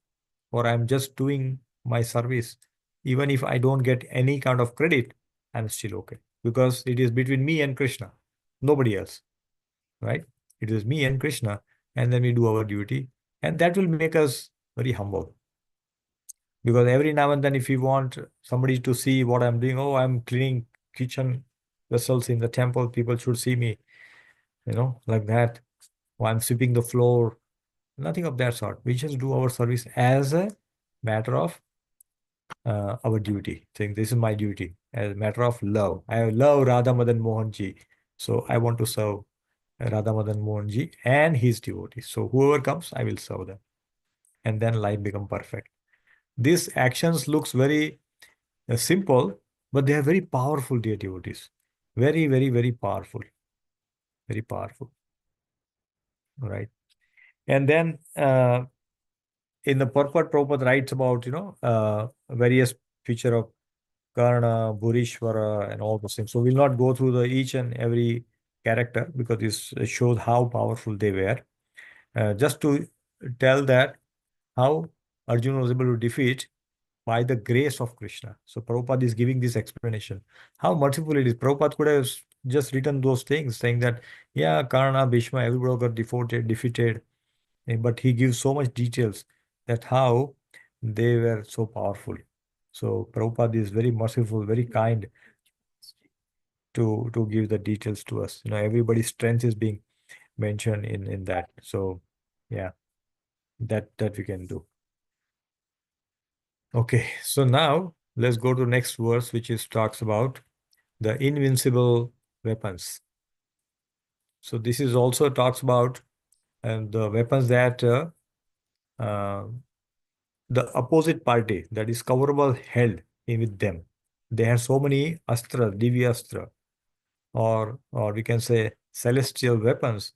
S1: or I'm just doing my service? Even if I don't get any kind of credit, I'm still okay, because it is between me and Krishna, nobody else, right? It is me and Krishna, and then we do our duty, and that will make us very humble. Because every now and then, if we want somebody to see what I'm doing, oh, I'm cleaning kitchen vessels in the temple, people should see me, like that. Or I'm sweeping the floor. Nothing of that sort. We just do our service as a matter of our duty, saying this is my duty, as a matter of love. I love Radha Madan Mohan Ji, so I want to serve Radha Madan Mohan Ji and his devotees. So whoever comes, I will serve them, and then life become perfect. These actions looks very simple, but they are very powerful, dear devotees. Very, very, very powerful. Very powerful. Right. And then in the purport, Prabhupada writes about, various feature of Karna, Bhurishwara, and all those things. So we'll not go through each and every character, because this shows how powerful they were. Just to tell that how Arjuna was able to defeat by the grace of Krishna. So Prabhupada is giving this explanation. How merciful it is. Prabhupada could have just written those things, saying that, yeah, Karna, Bhishma, everybody got defeated. But he gives so much details that how they were so powerful. So Prabhupada is very merciful, very kind to give the details to us. Everybody's strength is being mentioned in that. So yeah, that we can do. Okay, so now let's go to the next verse, which talks about the invincible weapons. So this is also talks about the weapons that uh, the opposite party, that is Kaurava, held in with them. They had so many astra, divya astra, or we can say celestial weapons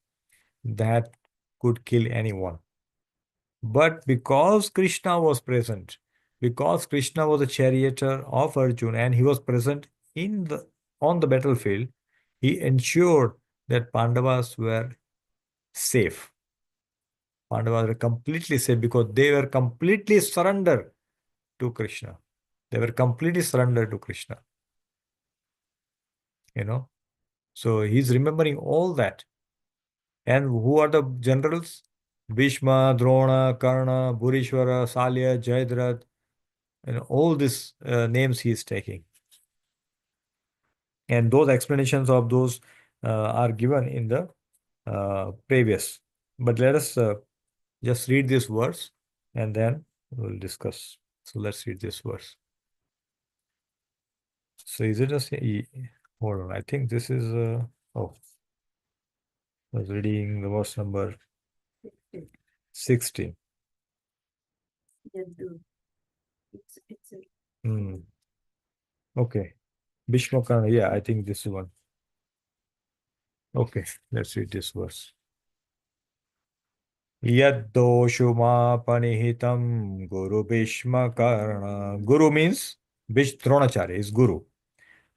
S1: that could kill anyone. But because Krishna was present, because Krishna was a charioteer of Arjuna and he was present on the battlefield, he ensured that Pandavas were safe. Pandavas were completely safe because they were completely surrendered to Krishna. They were completely surrendered to Krishna. So he's remembering all that. And who are the generals? Bhishma, Drona, Karna, Bhurishwara, Salya, Jayadratha, and all these names he is taking. And those explanations of those are given in the previous. But let us just read this verse and then we'll discuss. So let's read this verse. So is it hold on, I think this is I was reading the verse number 16. Okay. Bhishma Karna, yeah, I think this one. Okay, let's read this verse. Yaddoshumaapanihitam Guru Bhishma Karna. Guru means Dronacharya is Guru.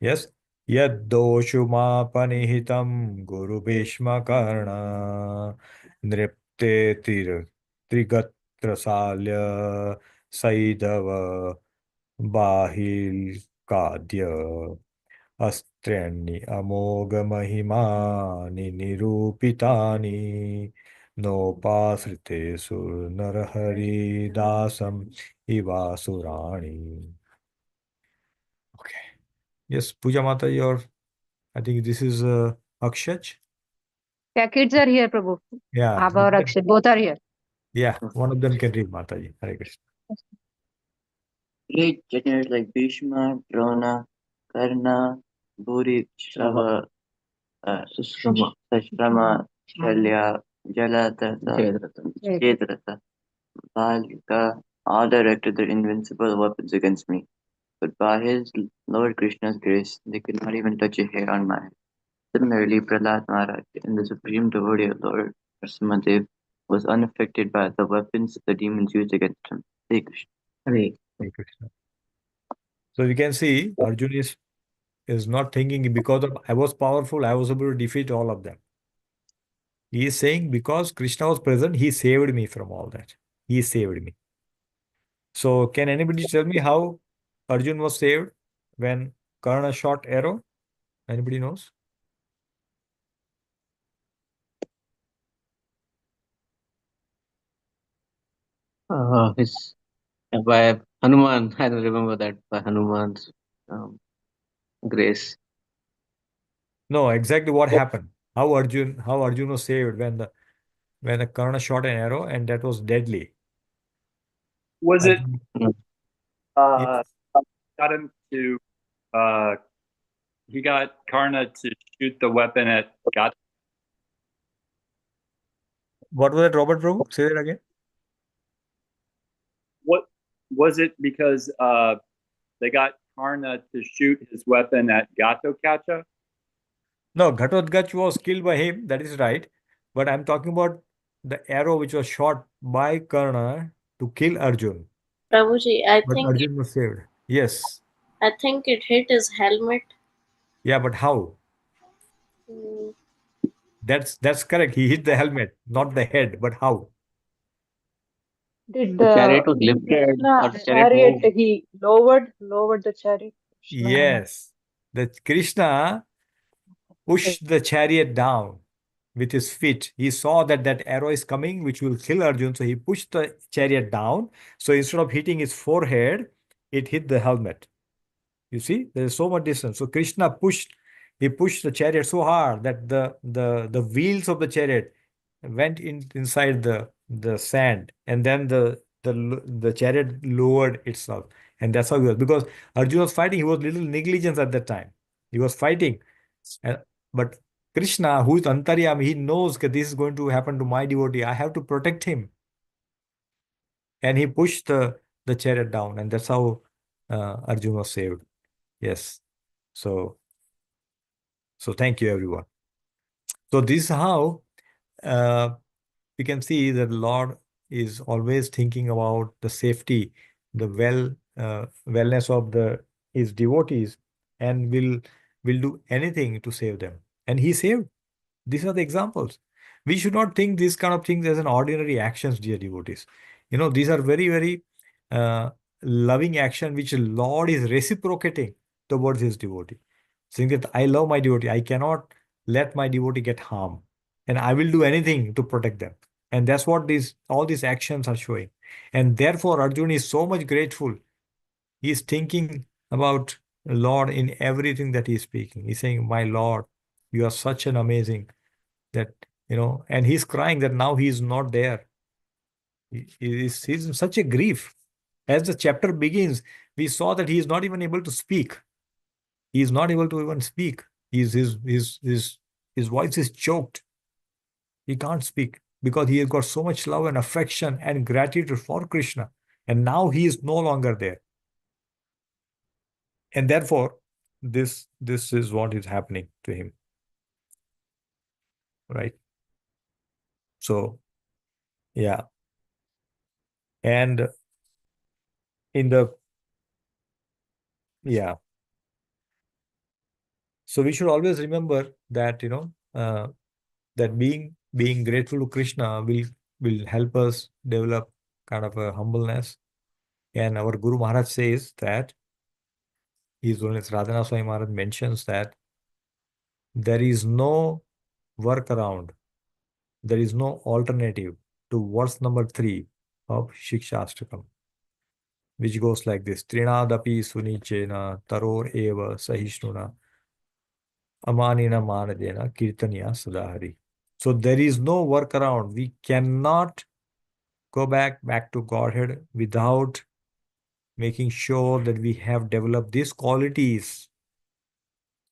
S1: Yes. Yaddoshumaapanihitam Guru Bhishma Karna. Nripte Trigatra Salya Saidava Bahil Kadya अस्त्र्यणि अमोघमहिमानि निरूपितानि नोपाश्रितेषु नरहरिदासम् इवासुराणि. Okay. Yes, Puja Mataji, or I think this is Akshaj.
S2: Yeah, kids are here, Prabhu.
S1: Yeah.
S2: Abha or Akshay, both are here.
S1: Yeah, one of them can read Mataji. Hare Krishna.
S6: Great generals like Bhishma, Drona, Karna, Bhuri, Shava, Sushrama, Shalya, Jaladratha, Jayadratha, Balika, all directed their invincible weapons against me. But by his Lord Krishna's grace, they could not even touch a hair on my head. Similarly, Prahlad Maharaj and the supreme devotee of Lord Nrsimhadev was unaffected by the weapons the demons used against him. Hare Krishna.
S1: Hare Krishna. So you can see Arjuna is not thinking because of I was powerful, I was able to defeat all of them. He is saying because Krishna was present, he saved me from all that. He saved me. So can anybody tell me how Arjun was saved when Karna shot arrow? Anybody knows?
S7: His by Hanuman. I don't remember that by Hanuman's grace.
S1: No, exactly what happened. How Arjun was saved when the Karna shot an arrow and that was deadly.
S4: Was it
S1: Arjun,
S4: uh,
S1: yes.
S4: got him to he got Karna to shoot the weapon at Gat?
S1: What was that, Robert Prabhu? Say that again.
S4: What was it because they got Karna to shoot his weapon at Gatotkacha?
S1: No, Ghatotkacha was killed by him. That is right. But I'm talking about the arrow which was shot by Karna to kill Arjun.
S3: Prabhuji,
S1: But Arjun was saved. Yes.
S3: I think it hit his helmet.
S1: Yeah, but how?
S3: Mm,
S1: That's correct. He hit the helmet, not the head. But how?
S8: Did
S7: The chariot was
S8: did
S7: lifted,
S8: Krishna
S7: or the chariot
S8: chariot
S7: moved.
S8: he lowered the chariot? Krishna
S1: Yes. The Krishna pushed the chariot down with his feet. He saw that that arrow is coming, which will kill Arjun. So he pushed the chariot down. So instead of hitting his forehead, it hit the helmet. You see, there is so much distance. So Krishna pushed the chariot so hard that the wheels of the chariot went inside the sand, and then the chariot lowered itself, and that's how he was. Because Arjuna was fighting, he was little negligence at that time. He was fighting, and but Krishna, who is Antaryami, he knows that this is going to happen to my devotee. I have to protect him, and he pushed the chariot down, and that's how Arjuna was saved. Yes. So thank you, everyone. So this is how uh, we can see that the Lord is always thinking about the safety, the wellness of his devotees, and will do anything to save them. And he saved. These are the examples. We should not think these kind of things as an ordinary actions, dear devotees. These are very, very uh, loving action which the Lord is reciprocating towards his devotee. Saying that I love my devotee, I cannot let my devotee get harm, and I will do anything to protect them. And that's what all these actions are showing. And therefore, Arjuna is so much grateful. He is thinking about the Lord in everything that he is speaking. He's saying, my Lord, you are such an amazing that, and he's crying that now he is not there. He's in such a grief. As the chapter begins, we saw that he is not even able to speak. He is not able to even speak. His voice is choked. He can't speak because he has got so much love and affection and gratitude for Krishna. And now he is no longer there. And therefore, this is what is happening to him. Right? So, yeah. And in the, yeah. So we should always remember that, that being grateful to Krishna will help us develop kind of a humbleness. And our Guru Maharaj says that His Holiness Radhanath Swami Maharaj mentions that there is no workaround, there is no alternative to verse number 3 of Shikshashtakam, which goes like this: Trinadapi sunichena taror eva sahishnuna amanina manadena kirtaniya sadahari. So there is no workaround. We cannot go back to Godhead without making sure that we have developed these qualities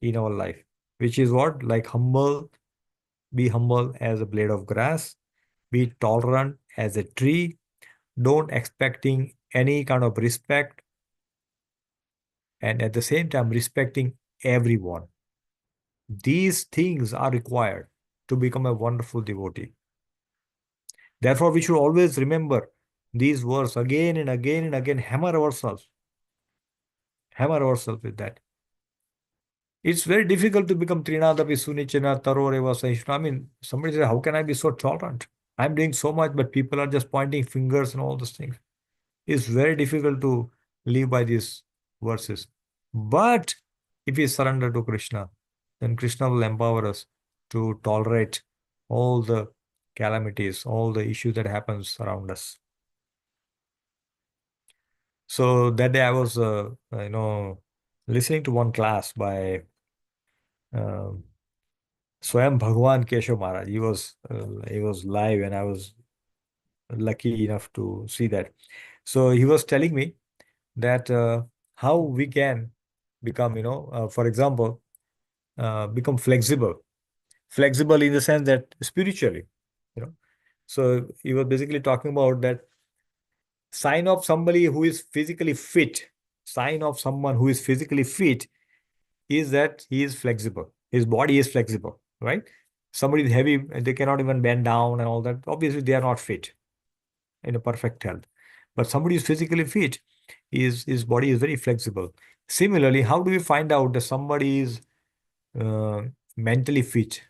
S1: in our life, which is what? Like be humble as a blade of grass, be tolerant as a tree, don't expecting any kind of respect, and at the same time respecting everyone. These things are required to become a wonderful devotee. Therefore, we should always remember these words again and again and again, hammer ourselves with that. It's very difficult to become Trinadapi Sunichana Taroreva Saishna. I mean, somebody says, how can I be so tolerant? I'm doing so much, but people are just pointing fingers and all those things. It's very difficult to live by these verses. But if we surrender to Krishna, then Krishna will empower us to tolerate all the calamities, all the issues that happens around us. So that day I was, listening to one class by um Swayam Bhagwan Keshav Maharaj. He was live, and I was lucky enough to see that. So he was telling me that how we can become, for example, become flexible in the sense that spiritually, you know. So he was basically talking about that sign of somebody who is physically fit. Sign of someone who is physically fit is that he is flexible. His body is flexible, right? Somebody is heavy, and they cannot even bend down and all that. Obviously, they are not fit in a perfect health. But somebody is physically fit, his body is very flexible. Similarly, how do we find out that somebody is uh, mentally fit?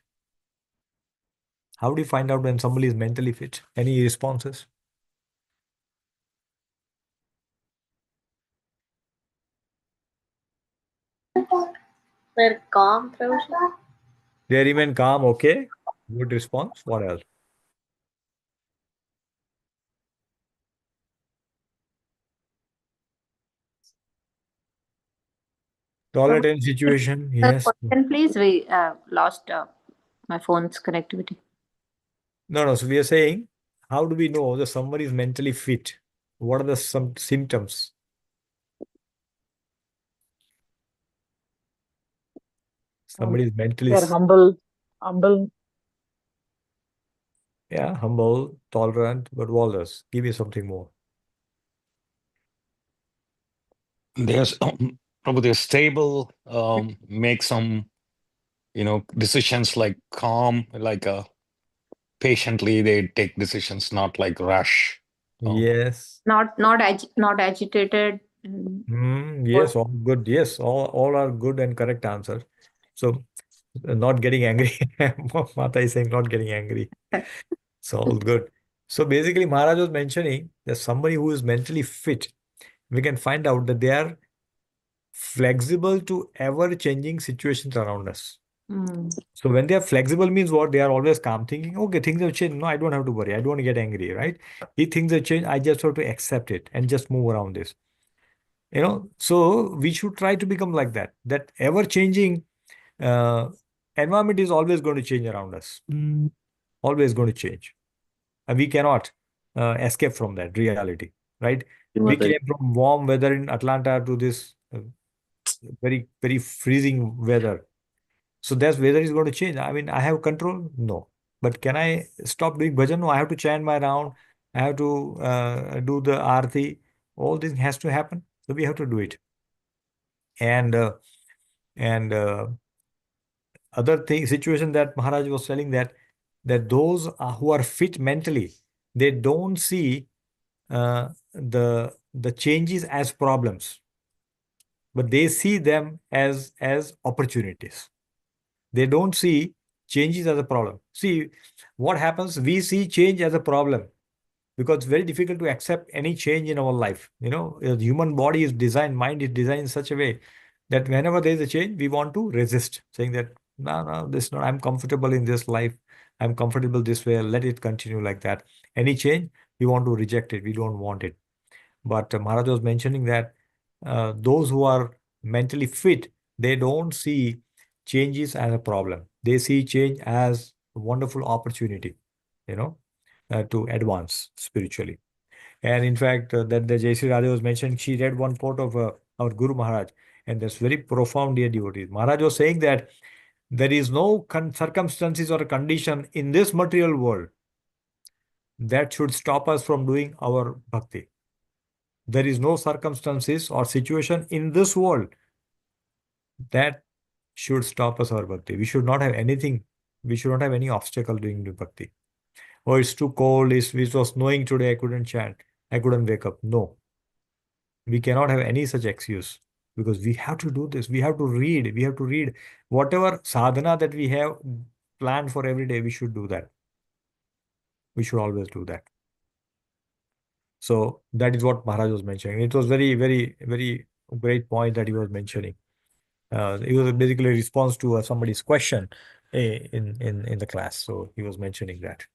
S1: How do you find out when somebody is mentally fit? Any responses?
S3: They're calm, Prabhuji.
S1: They remain calm, okay? Good response. What else? Toilet and situation, yes.
S2: Question, please. We lost my phone's connectivity.
S1: No. So we are saying, how do we know that somebody is mentally fit? What are the some symptoms? Somebody is mentally,
S8: They're humble.
S1: yeah, humble, tolerant, but what else? Give me something more.
S9: There's probably they're stable, make some, decisions like calm, like patiently they take decisions, not like rush.
S1: Yes.
S2: Not agitated.
S1: Yes, all good. Yes, all are good and correct answers. So, not getting angry. Mata is saying not getting angry. It's all good. So basically, Maharaj was mentioning that somebody who is mentally fit, we can find out that they are flexible to ever-changing situations around us. So when they are flexible means what? They are always calm, thinking, okay, things have changed. No, I don't have to worry. I don't want to get angry, right? If things have changed, I just have to accept it and just move around this. So we should try to become like that. That ever-changing environment is always going to change around us. Always going to change. And we cannot escape from that reality, right? We came from warm weather in Atlanta to this very, very freezing weather. So that weather is going to change. I mean, I have control? No. But can I stop doing bhajan? No, I have to chant my round. I have to do the arti. All this has to happen. So we have to do it. And other thing situation that Maharaj was telling that those who are fit mentally, they don't see the changes as problems, but they see them as opportunities. They don't see changes as a problem. See what happens. We see change as a problem because it's very difficult to accept any change in our life. The human body is designed, mind is designed in such a way that whenever there is a change, we want to resist, saying that no, this not. I'm comfortable in this life. I'm comfortable this way. Let it continue like that. Any change, we want to reject it. We don't want it. But Maharaj was mentioning that those who are mentally fit, they don't see changes as a problem. They see change as a wonderful opportunity, to advance spiritually. And in fact, that the Jai Sri Radha was mentioned, she read one quote of our Guru Maharaj, and that's very profound, dear devotees. Maharaj was saying that there is no circumstances or condition in this material world that should stop us from doing our bhakti. There is no circumstances or situation in this world that should stop us our bhakti. We should not have anything. We should not have any obstacle doing the bhakti. oh, it's too cold, it was snowing today, I couldn't chant, I couldn't wake up. No, we cannot have any such excuse, because we have to do this. We have to read. We have to read whatever sadhana that we have planned for every day. We should do that. We should always do that. So that is what Maharaj was mentioning. It was very, very, very great point that he was mentioning. It was basically a response to somebody's question in the class. So he was mentioning that.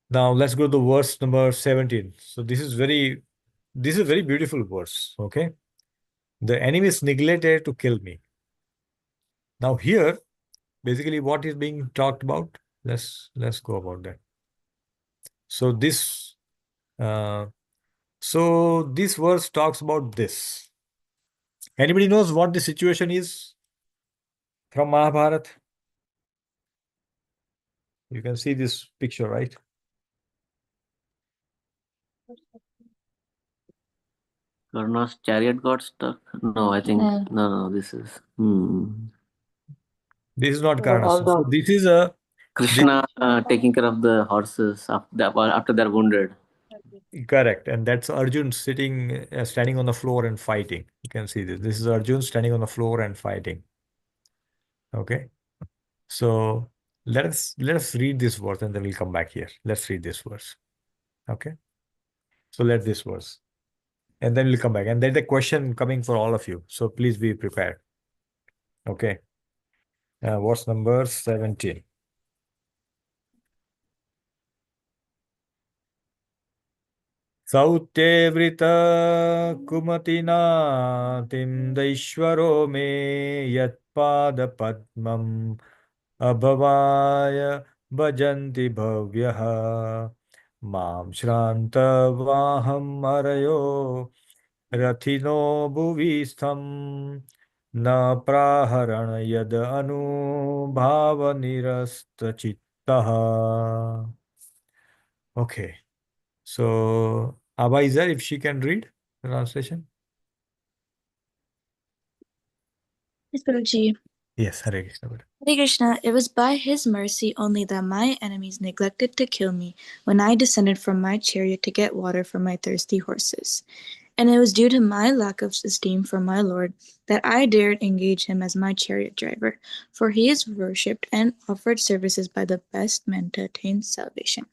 S1: Now let's go to verse number 17. So this is a very beautiful verse. Okay. The enemies neglected to kill me. Now here, basically what is being talked about? Let's go about that. So this verse talks about this. Anybody knows what the situation is from Mahabharata? You can see this picture, right?
S7: Karna's chariot got stuck. No, I think no. This is
S1: This is not
S8: So
S1: Karna.
S8: all
S1: So
S8: the
S1: this is a
S7: Krishna taking care of the horses after they're wounded.
S1: correct, and that's Arjun sitting, standing on the floor and fighting. You can see this. This is Arjun standing on the floor and fighting. Okay, so let us read this verse and then we'll come back here. Let's read this verse. Okay, so let this verse, and then we'll come back. And there's a question coming for all of you, so please be prepared. Okay, verse number 17. सौत्यवृत कुमतिना तिन्दैश्वरो मे यत्पादपद्मम् अभवाय भजन्ति भव्यः मां श्रान्तवाहं हरयो रथिनो भुवि स्थं न प्राहरण यद अनुभावनिरस्तचित्तः. Okay. So, Abha is there, if she can read the translation?
S10: Yes, Guruji.
S1: Yes, Hare Krishna.
S10: Hare Krishna, it was by his mercy only that my enemies neglected to kill me when I descended from my chariot to get water for my thirsty horses. And it was due to my lack of esteem for my Lord that I dared engage him as my chariot driver, for he is worshipped and offered services by the best men to attain salvation.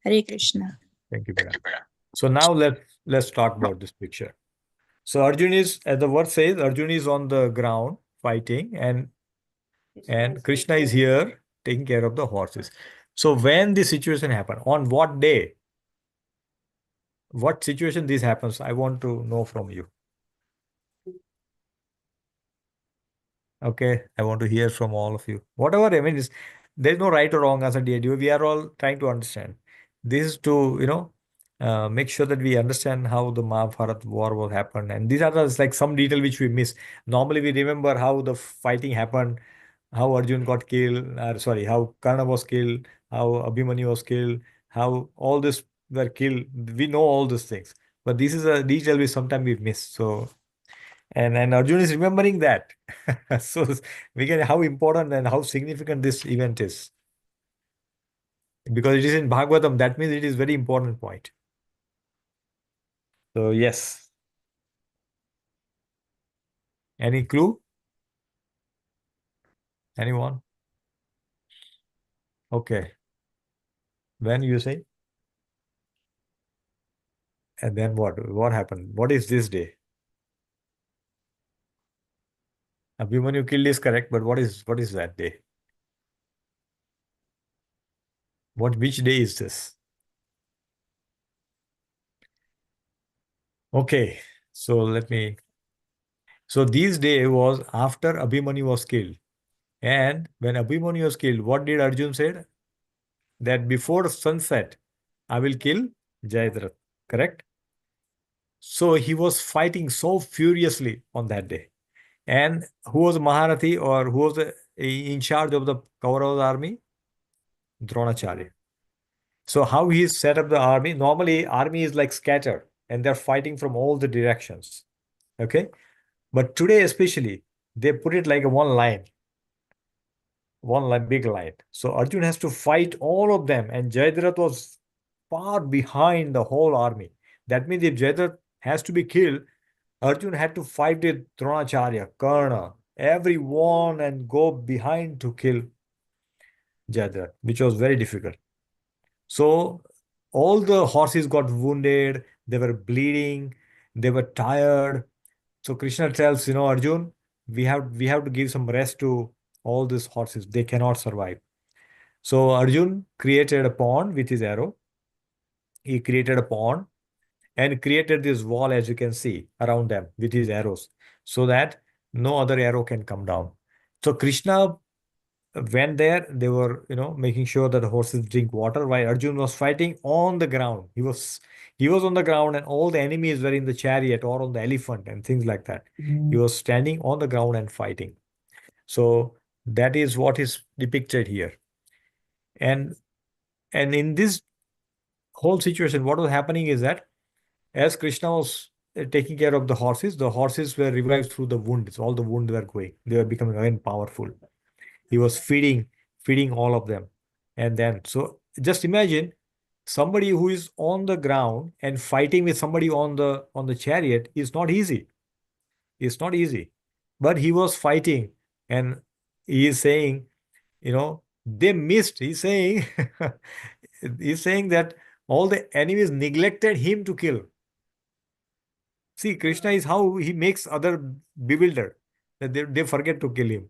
S10: Hare Krishna.
S1: Thank you, Bera. So now let's talk about this picture. So Arjun is, as the word says, Arjun is on the ground fighting, and Krishna is here taking care of the horses. So when this situation happened, on what day, what situation this happens, I want to know from you. Okay, I want to hear from all of you. Whatever, I mean, there's no right or wrong answer, dear. We are all trying to understand. This is to, make sure that we understand how the Mahabharata war will happen. And these are like some detail which we miss. Normally, we remember how the fighting happened, how Arjun got killed, how Karna was killed, how Abhimanyu was killed, how all this were killed. We know all these things. But this is a detail which sometimes we miss. So, and Arjun is remembering that. So we can how important and how significant this event is. Because it is in Bhagavatam, that means it is very important point. So yes. Any clue? Anyone? Okay. When you say? And then what? What happened? What is this day? Abhimanyu killed is correct, but what is that day? Which day is this? Okay, so this day was after Abhimanyu was killed. And when Abhimanyu was killed, what did Arjun say? That before sunset, I will kill Jayadratha, correct? So he was fighting so furiously on that day. And who was Maharathi, or who was in charge of the Kauravas army? Dronacharya. So how he set up the army? Normally, army is like scattered and they're fighting from all the directions. Okay. But today, especially, they put it like a one line. one big light. So Arjun has to fight all of them, and Jayadratha was far behind the whole army. That means if Jayadratha has to be killed, Arjun had to fight with Dronacharya, Karna, everyone, and go behind to kill Jayadratha, which was very difficult. So all the horses got wounded, they were bleeding, they were tired. So Krishna tells, Arjun, we have to give some rest to all these horses. They cannot survive. So Arjun created a pond with his arrow. He created a pond and created this wall, as you can see, around them with his arrows, so that no other arrow can come down. So Krishna went there. They were, making sure that the horses drink water while Arjun was fighting on the ground. He was on the ground, and all the enemies were in the chariot or on the elephant and things like that. He was standing on the ground and fighting. So that is what is depicted here. And in this whole situation, what was happening is that as Krishna was taking care of the horses were revived through the wounds. All the wounds were going. They were becoming again powerful. He was feeding all of them. And then, so just imagine somebody who is on the ground and fighting with somebody on the chariot is not easy. It's not easy. But he was fighting, and he is saying, they missed. He's saying, he's saying that all the enemies neglected him to kill. See, Krishna is how he makes other bewildered, that they forget to kill him.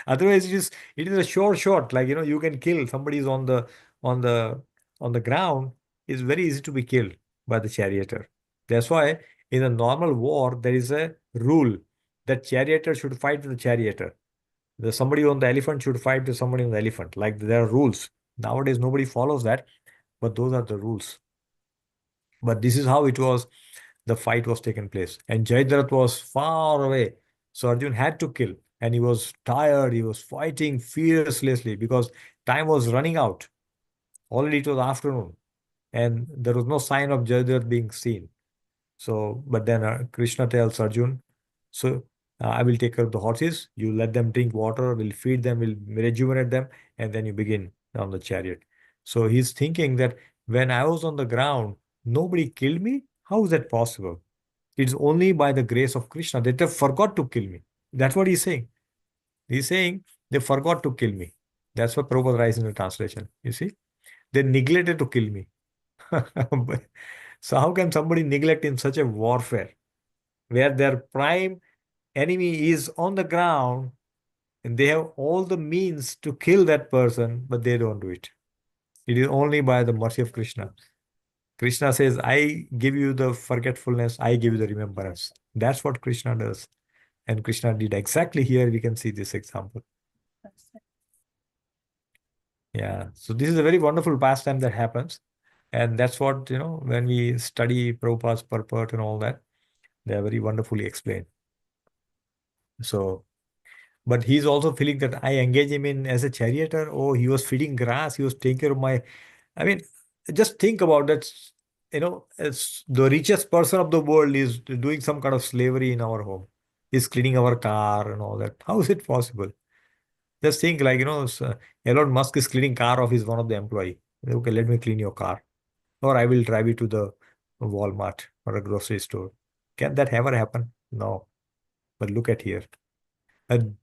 S1: Otherwise, it is a short shot. Like, you can kill somebody is on the on the ground. It's very easy to be killed by the charioteer. That's why in a normal war there is a rule that charioteer should fight with the charioteer. Somebody on the elephant should fight with somebody on the elephant. Like, there are rules. Nowadays nobody follows that, but those are the rules. But this is how it was. The fight was taken place, and Jayadratha was far away. So Arjun had to kill, and he was tired. He was fighting fiercely because time was running out. Already it was afternoon, and there was no sign of Jayadratha being seen. So, but then Krishna tells Arjun, so I will take care of the horses. You let them drink water. We'll feed them. We'll rejuvenate them, and then you begin on the chariot. So he's thinking that when I was on the ground, nobody killed me. How is that possible? It's only by the grace of Krishna that they forgot to kill me. That's what he's saying. He's saying they forgot to kill me. That's what Prabhupada writes in the translation. You see, they neglected to kill me. So how can somebody neglect in such a warfare where their prime enemy is on the ground and they have all the means to kill that person, but they don't do it? It is only by the mercy of Krishna. Krishna says, I give you the forgetfulness, I give you the remembrance. That's what Krishna does. And Krishna did exactly here. We can see this example. Yeah. So this is a very wonderful pastime that happens. And that's what, when we study Prabhupada's purport and all that, they are very wonderfully explained. So, but he's also feeling that I engage him in as a charioteer. Oh, he was feeding grass. He was taking care of my, I mean, just think about that. As the richest person of the world is doing some kind of slavery in our home. He's cleaning our car and all that. How is it possible? Just think, like, Elon Musk is cleaning car of his one of the employee. Okay, let me clean your car. Or I will drive you to the Walmart or a grocery store. Can that ever happen? No. But look at here. And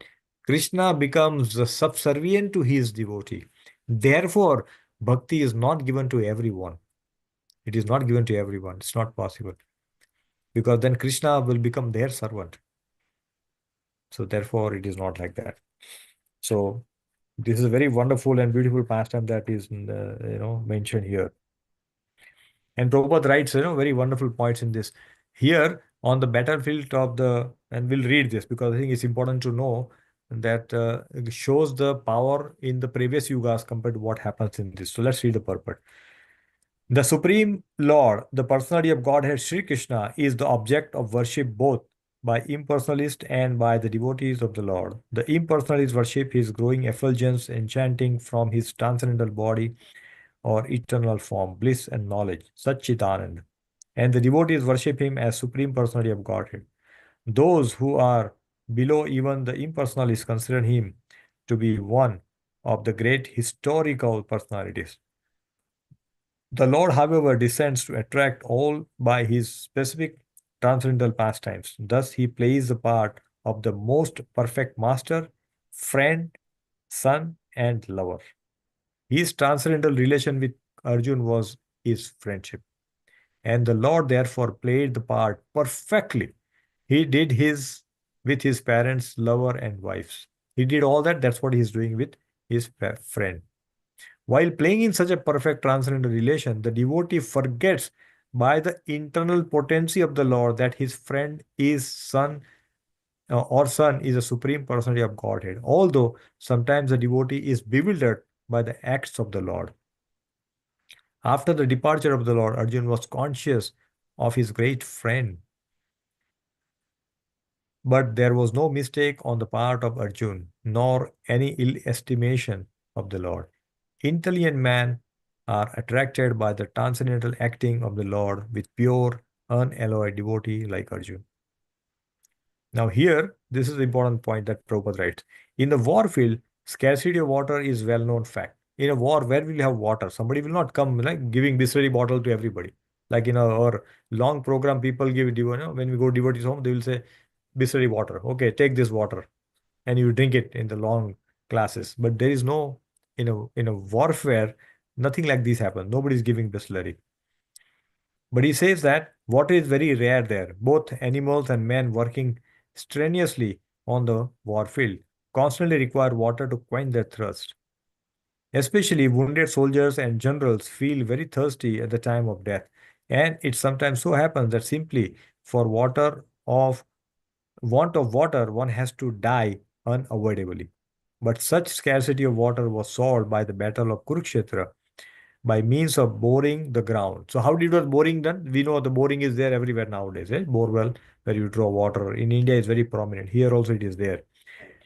S1: Krishna becomes subservient to his devotee. Therefore, bhakti is not given to everyone. It is not given to everyone. It's not possible. Because then Krishna will become their servant. So therefore, it is not like that. So this is a very wonderful and beautiful pastime that is, mentioned here. And Prabhupada writes, very wonderful points in this. Here on the battlefield of and we'll read this because I think it's important to know that it shows the power in the previous yugas compared to what happens in this. So let's read the purport. The Supreme Lord, the personality of Godhead Sri Krishna, is the object of worship both by impersonalists and by the devotees of the Lord. The impersonalists worship his growing effulgence enchanting from his transcendental body or eternal form, bliss and knowledge, Satchitanand. And the devotees worship him as Supreme Personality of Godhead. Those who are below even the impersonalists consider him to be one of the great historical personalities. The Lord, however, descends to attract all by his specific transcendental pastimes. Thus, he plays the part of the most perfect master, friend, son, and lover. His transcendental relation with Arjun was his friendship. And the Lord therefore played the part perfectly. He did his with his parents, lover, and wives. He did all that. That's what he's doing with his friend. While playing in such a perfect transcendental relation, the devotee forgets by the internal potency of the Lord that his friend is son or son is a supreme personality of Godhead. Although sometimes the devotee is bewildered by the acts of the Lord. After the departure of the Lord, Arjun was conscious of his great friend. But there was no mistake on the part of Arjun, nor any ill estimation of the Lord. Intelligent men are attracted by the transcendental acting of the Lord with pure, unalloyed devotee like Arjun. Now here, this is the important point that Prabhupada writes. In the war field, scarcity of water is well-known fact. In a war, where will you have water? Somebody will not come like giving Bisleri bottle to everybody. Like in our long program, people give, when we go devotees home, they will say, Bisleri water. Okay, take this water. And you drink it in the long classes. But there is no, in a warfare, nothing like this happens. Nobody is giving Bisleri. But he says that water is very rare there. Both animals and men working strenuously on the war field constantly require water to quench their thirst. Especially wounded soldiers and generals feel very thirsty at the time of death. And it sometimes so happens that simply for want of water, one has to die unavoidably. But such scarcity of water was solved by the battle of Kurukshetra by means of boring the ground. So how did was boring done? We know the boring is there everywhere nowadays. Bore well where you draw water. In India is very prominent. Here also it is there.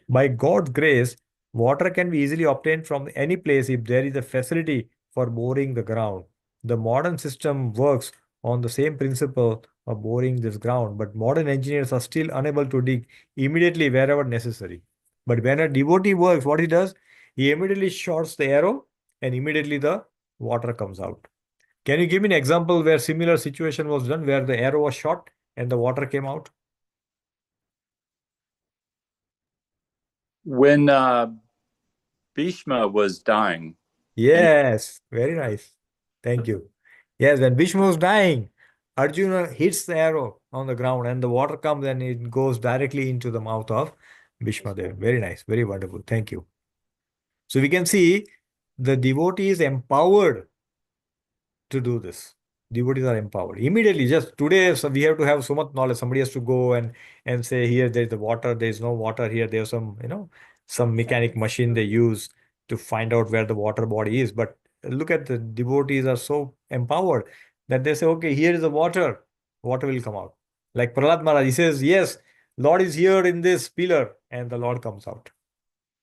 S1: By God's grace, water can be easily obtained from any place if there is a facility for boring the ground. The modern system works on the same principle of boring this ground, but modern engineers are still unable to dig immediately wherever necessary. But when a devotee works, what he does, he immediately shoots the arrow and immediately the water comes out. Can you give me an example where similar situation was done, where the arrow was shot and the water came out?
S4: When Bhishma was dying.
S1: Yes, very nice. Thank you. Yes, when Bhishma was dying, Arjuna hits the arrow on the ground and the water comes and it goes directly into the mouth of Bhishma there. Very nice, very wonderful. Thank you. So we can see the devotee is empowered to do this. Devotees are empowered immediately. Just today, so we have to have so much knowledge. Somebody has to go and say, here there is the water, there is no water here. There's some some mechanic machine they use to find out where the water body is. But look at the devotees are so empowered that they say, okay, here is the water. Water will come out. Like Prahlad Maharaj, he says, yes, Lord is here in this pillar, and the Lord comes out.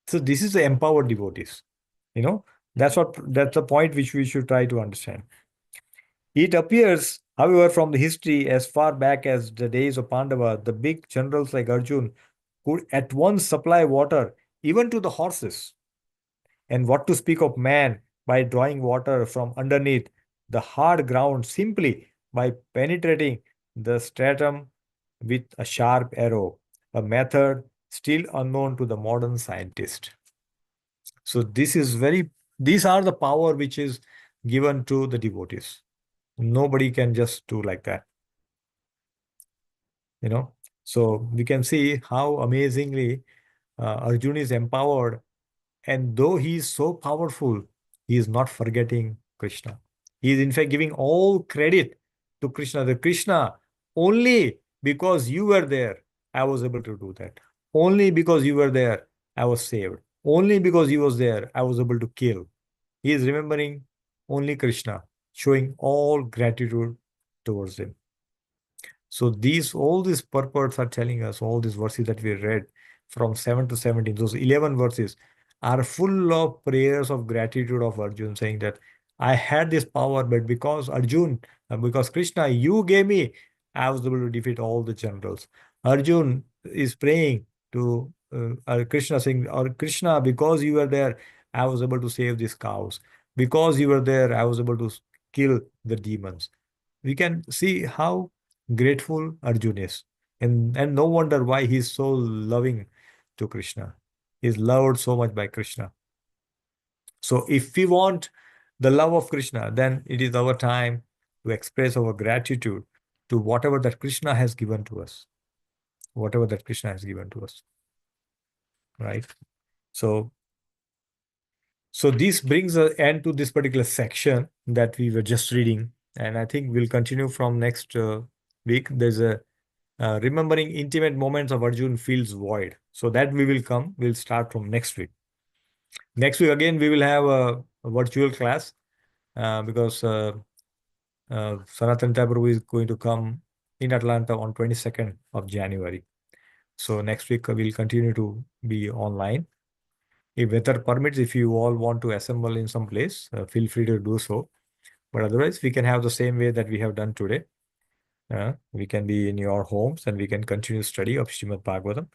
S1: So this is the empowered devotees. That's the point which we should try to understand. It appears, however, from the history as far back as the days of Pandava, the big generals like Arjun could at once supply water even to the horses. And what to speak of man by drawing water from underneath the hard ground simply by penetrating the stratum with a sharp arrow, a method still unknown to the modern scientist. So these are the power which is given to the devotees. Nobody can just do like that. So we can see how amazingly Arjuna is empowered, and though he is so powerful, he is not forgetting Krishna. He is in fact giving all credit to Krishna. The Krishna, only because you were there, I was able to do that. Only because you were there, I was saved. Only because he was there, I was able to kill. He is remembering only Krishna, showing all gratitude towards him. So all these purports are telling us, all these verses that we read from 7 to 17, those 11 verses are full of prayers of gratitude of Arjun, saying that I had this power, but because because Krishna, you gave me, I was able to defeat all the generals. Arjun is praying to Krishna saying, or Krishna, because you were there, I was able to save these cows. Because you were there, I was able to kill the demons. We can see how grateful Arjun is. And no wonder why he's so loving to Krishna. He's loved so much by Krishna. So if we want the love of Krishna, then it is our time to express our gratitude to whatever that Krishna has given to us. Whatever that Krishna has given to us. Right? So this brings an end to this particular section that we were just reading. And I think we'll continue from next week. There's a remembering intimate moments of Arjun feels void. So that we'll start from next week. Next week, again, we will have a virtual class because Sanatan Prabhu is going to come in Atlanta on 22nd of January. So next week, we'll continue to be online. If weather permits, if you all want to assemble in some place, feel free to do so. But otherwise, we can have the same way that we have done today. We can be in your homes and we can continue study of Srimad Bhagavatam.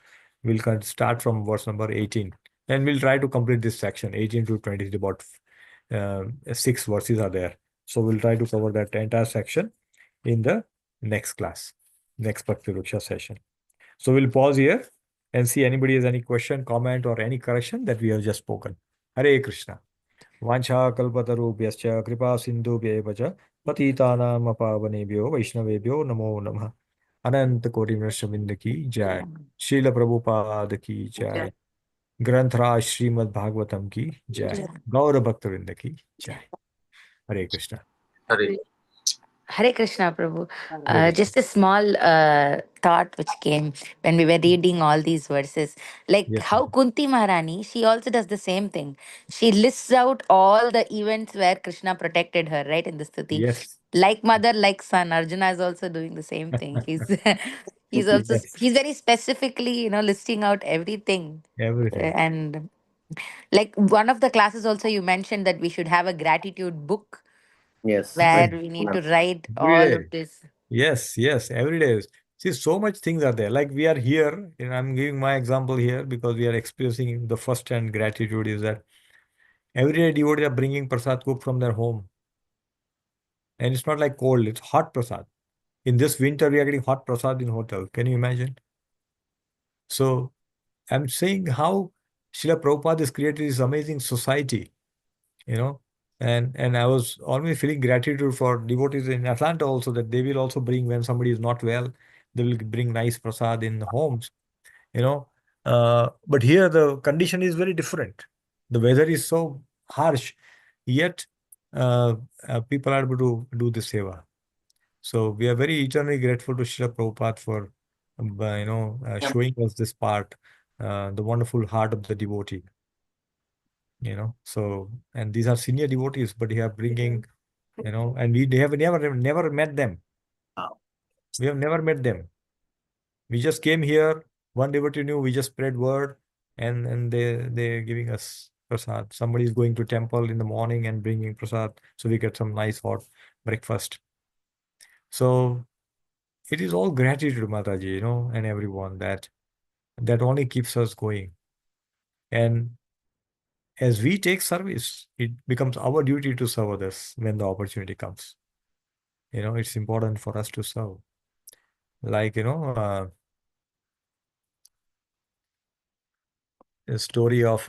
S1: We'll start from verse number 18 and we'll try to complete this section 18 to 20. About 6 verses are there. So we'll try to cover that entire section in the next class, next Bhakti Ruksha session. So we'll pause here and see anybody has any question, comment, or any correction that we have just spoken. Hare Krishna. Vancha kalpatarubhyascha kripa sindhubhyeva cha patitanam apavanebhyo vaishnavebhyo namo namah. Anant Koti Vrinda ki jai. Srila Prabhupada ki jai. Granthra Srimad Bhagavatam ki jai. Gaura Bhakta ki jai. Hare Krishna.
S7: Hare.
S11: Hare Krishna, Prabhu.
S1: Hare Krishna.
S11: Just a small thought which came when we were reading all these verses. Like
S1: Yes.
S11: how Kunti Maharani, she also does the same thing. She lists out all the events where Krishna protected her, right, in the stuti.
S1: Yes.
S11: Like mother, like son. Arjuna is also doing the same thing. He's also
S1: Yes.
S11: he's very specifically, listing out everything.
S1: Everything.
S11: And like one of the classes also you mentioned that we should have a gratitude book
S7: Yes.
S11: where we need to write
S1: Every
S11: all
S1: day.
S11: of this.
S1: Yes, every day. See, so much things are there. Like we are here, and I'm giving my example here because we are experiencing the first-hand gratitude is that every day devotees are bringing prasad cooked from their home. And it's not like cold, it's hot prasad. In this winter, we are getting hot prasad in hotel. Can you imagine? So I'm saying how Srila Prabhupada has created this amazing society, and I was always feeling gratitude for devotees in Atlanta also that they will also bring when somebody is not well, they will bring nice prasad in homes, you know. But here the condition is very different. The weather is so harsh, yet people are able to do the seva. So we are very eternally grateful to Srila Prabhupada for, showing us this part, the wonderful heart of the devotee. So, and these are senior devotees, but they are bringing, and we have never met them. We have never met them. We just came here, one devotee knew, we just spread word, and they're giving us prasad. Somebody is going to temple in the morning and bringing prasad, so we get some nice hot breakfast. So it is all gratitude, Mataji, and everyone that only keeps us going. And as we take service, it becomes our duty to serve others when the opportunity comes. It's important for us to serve. Like, a story of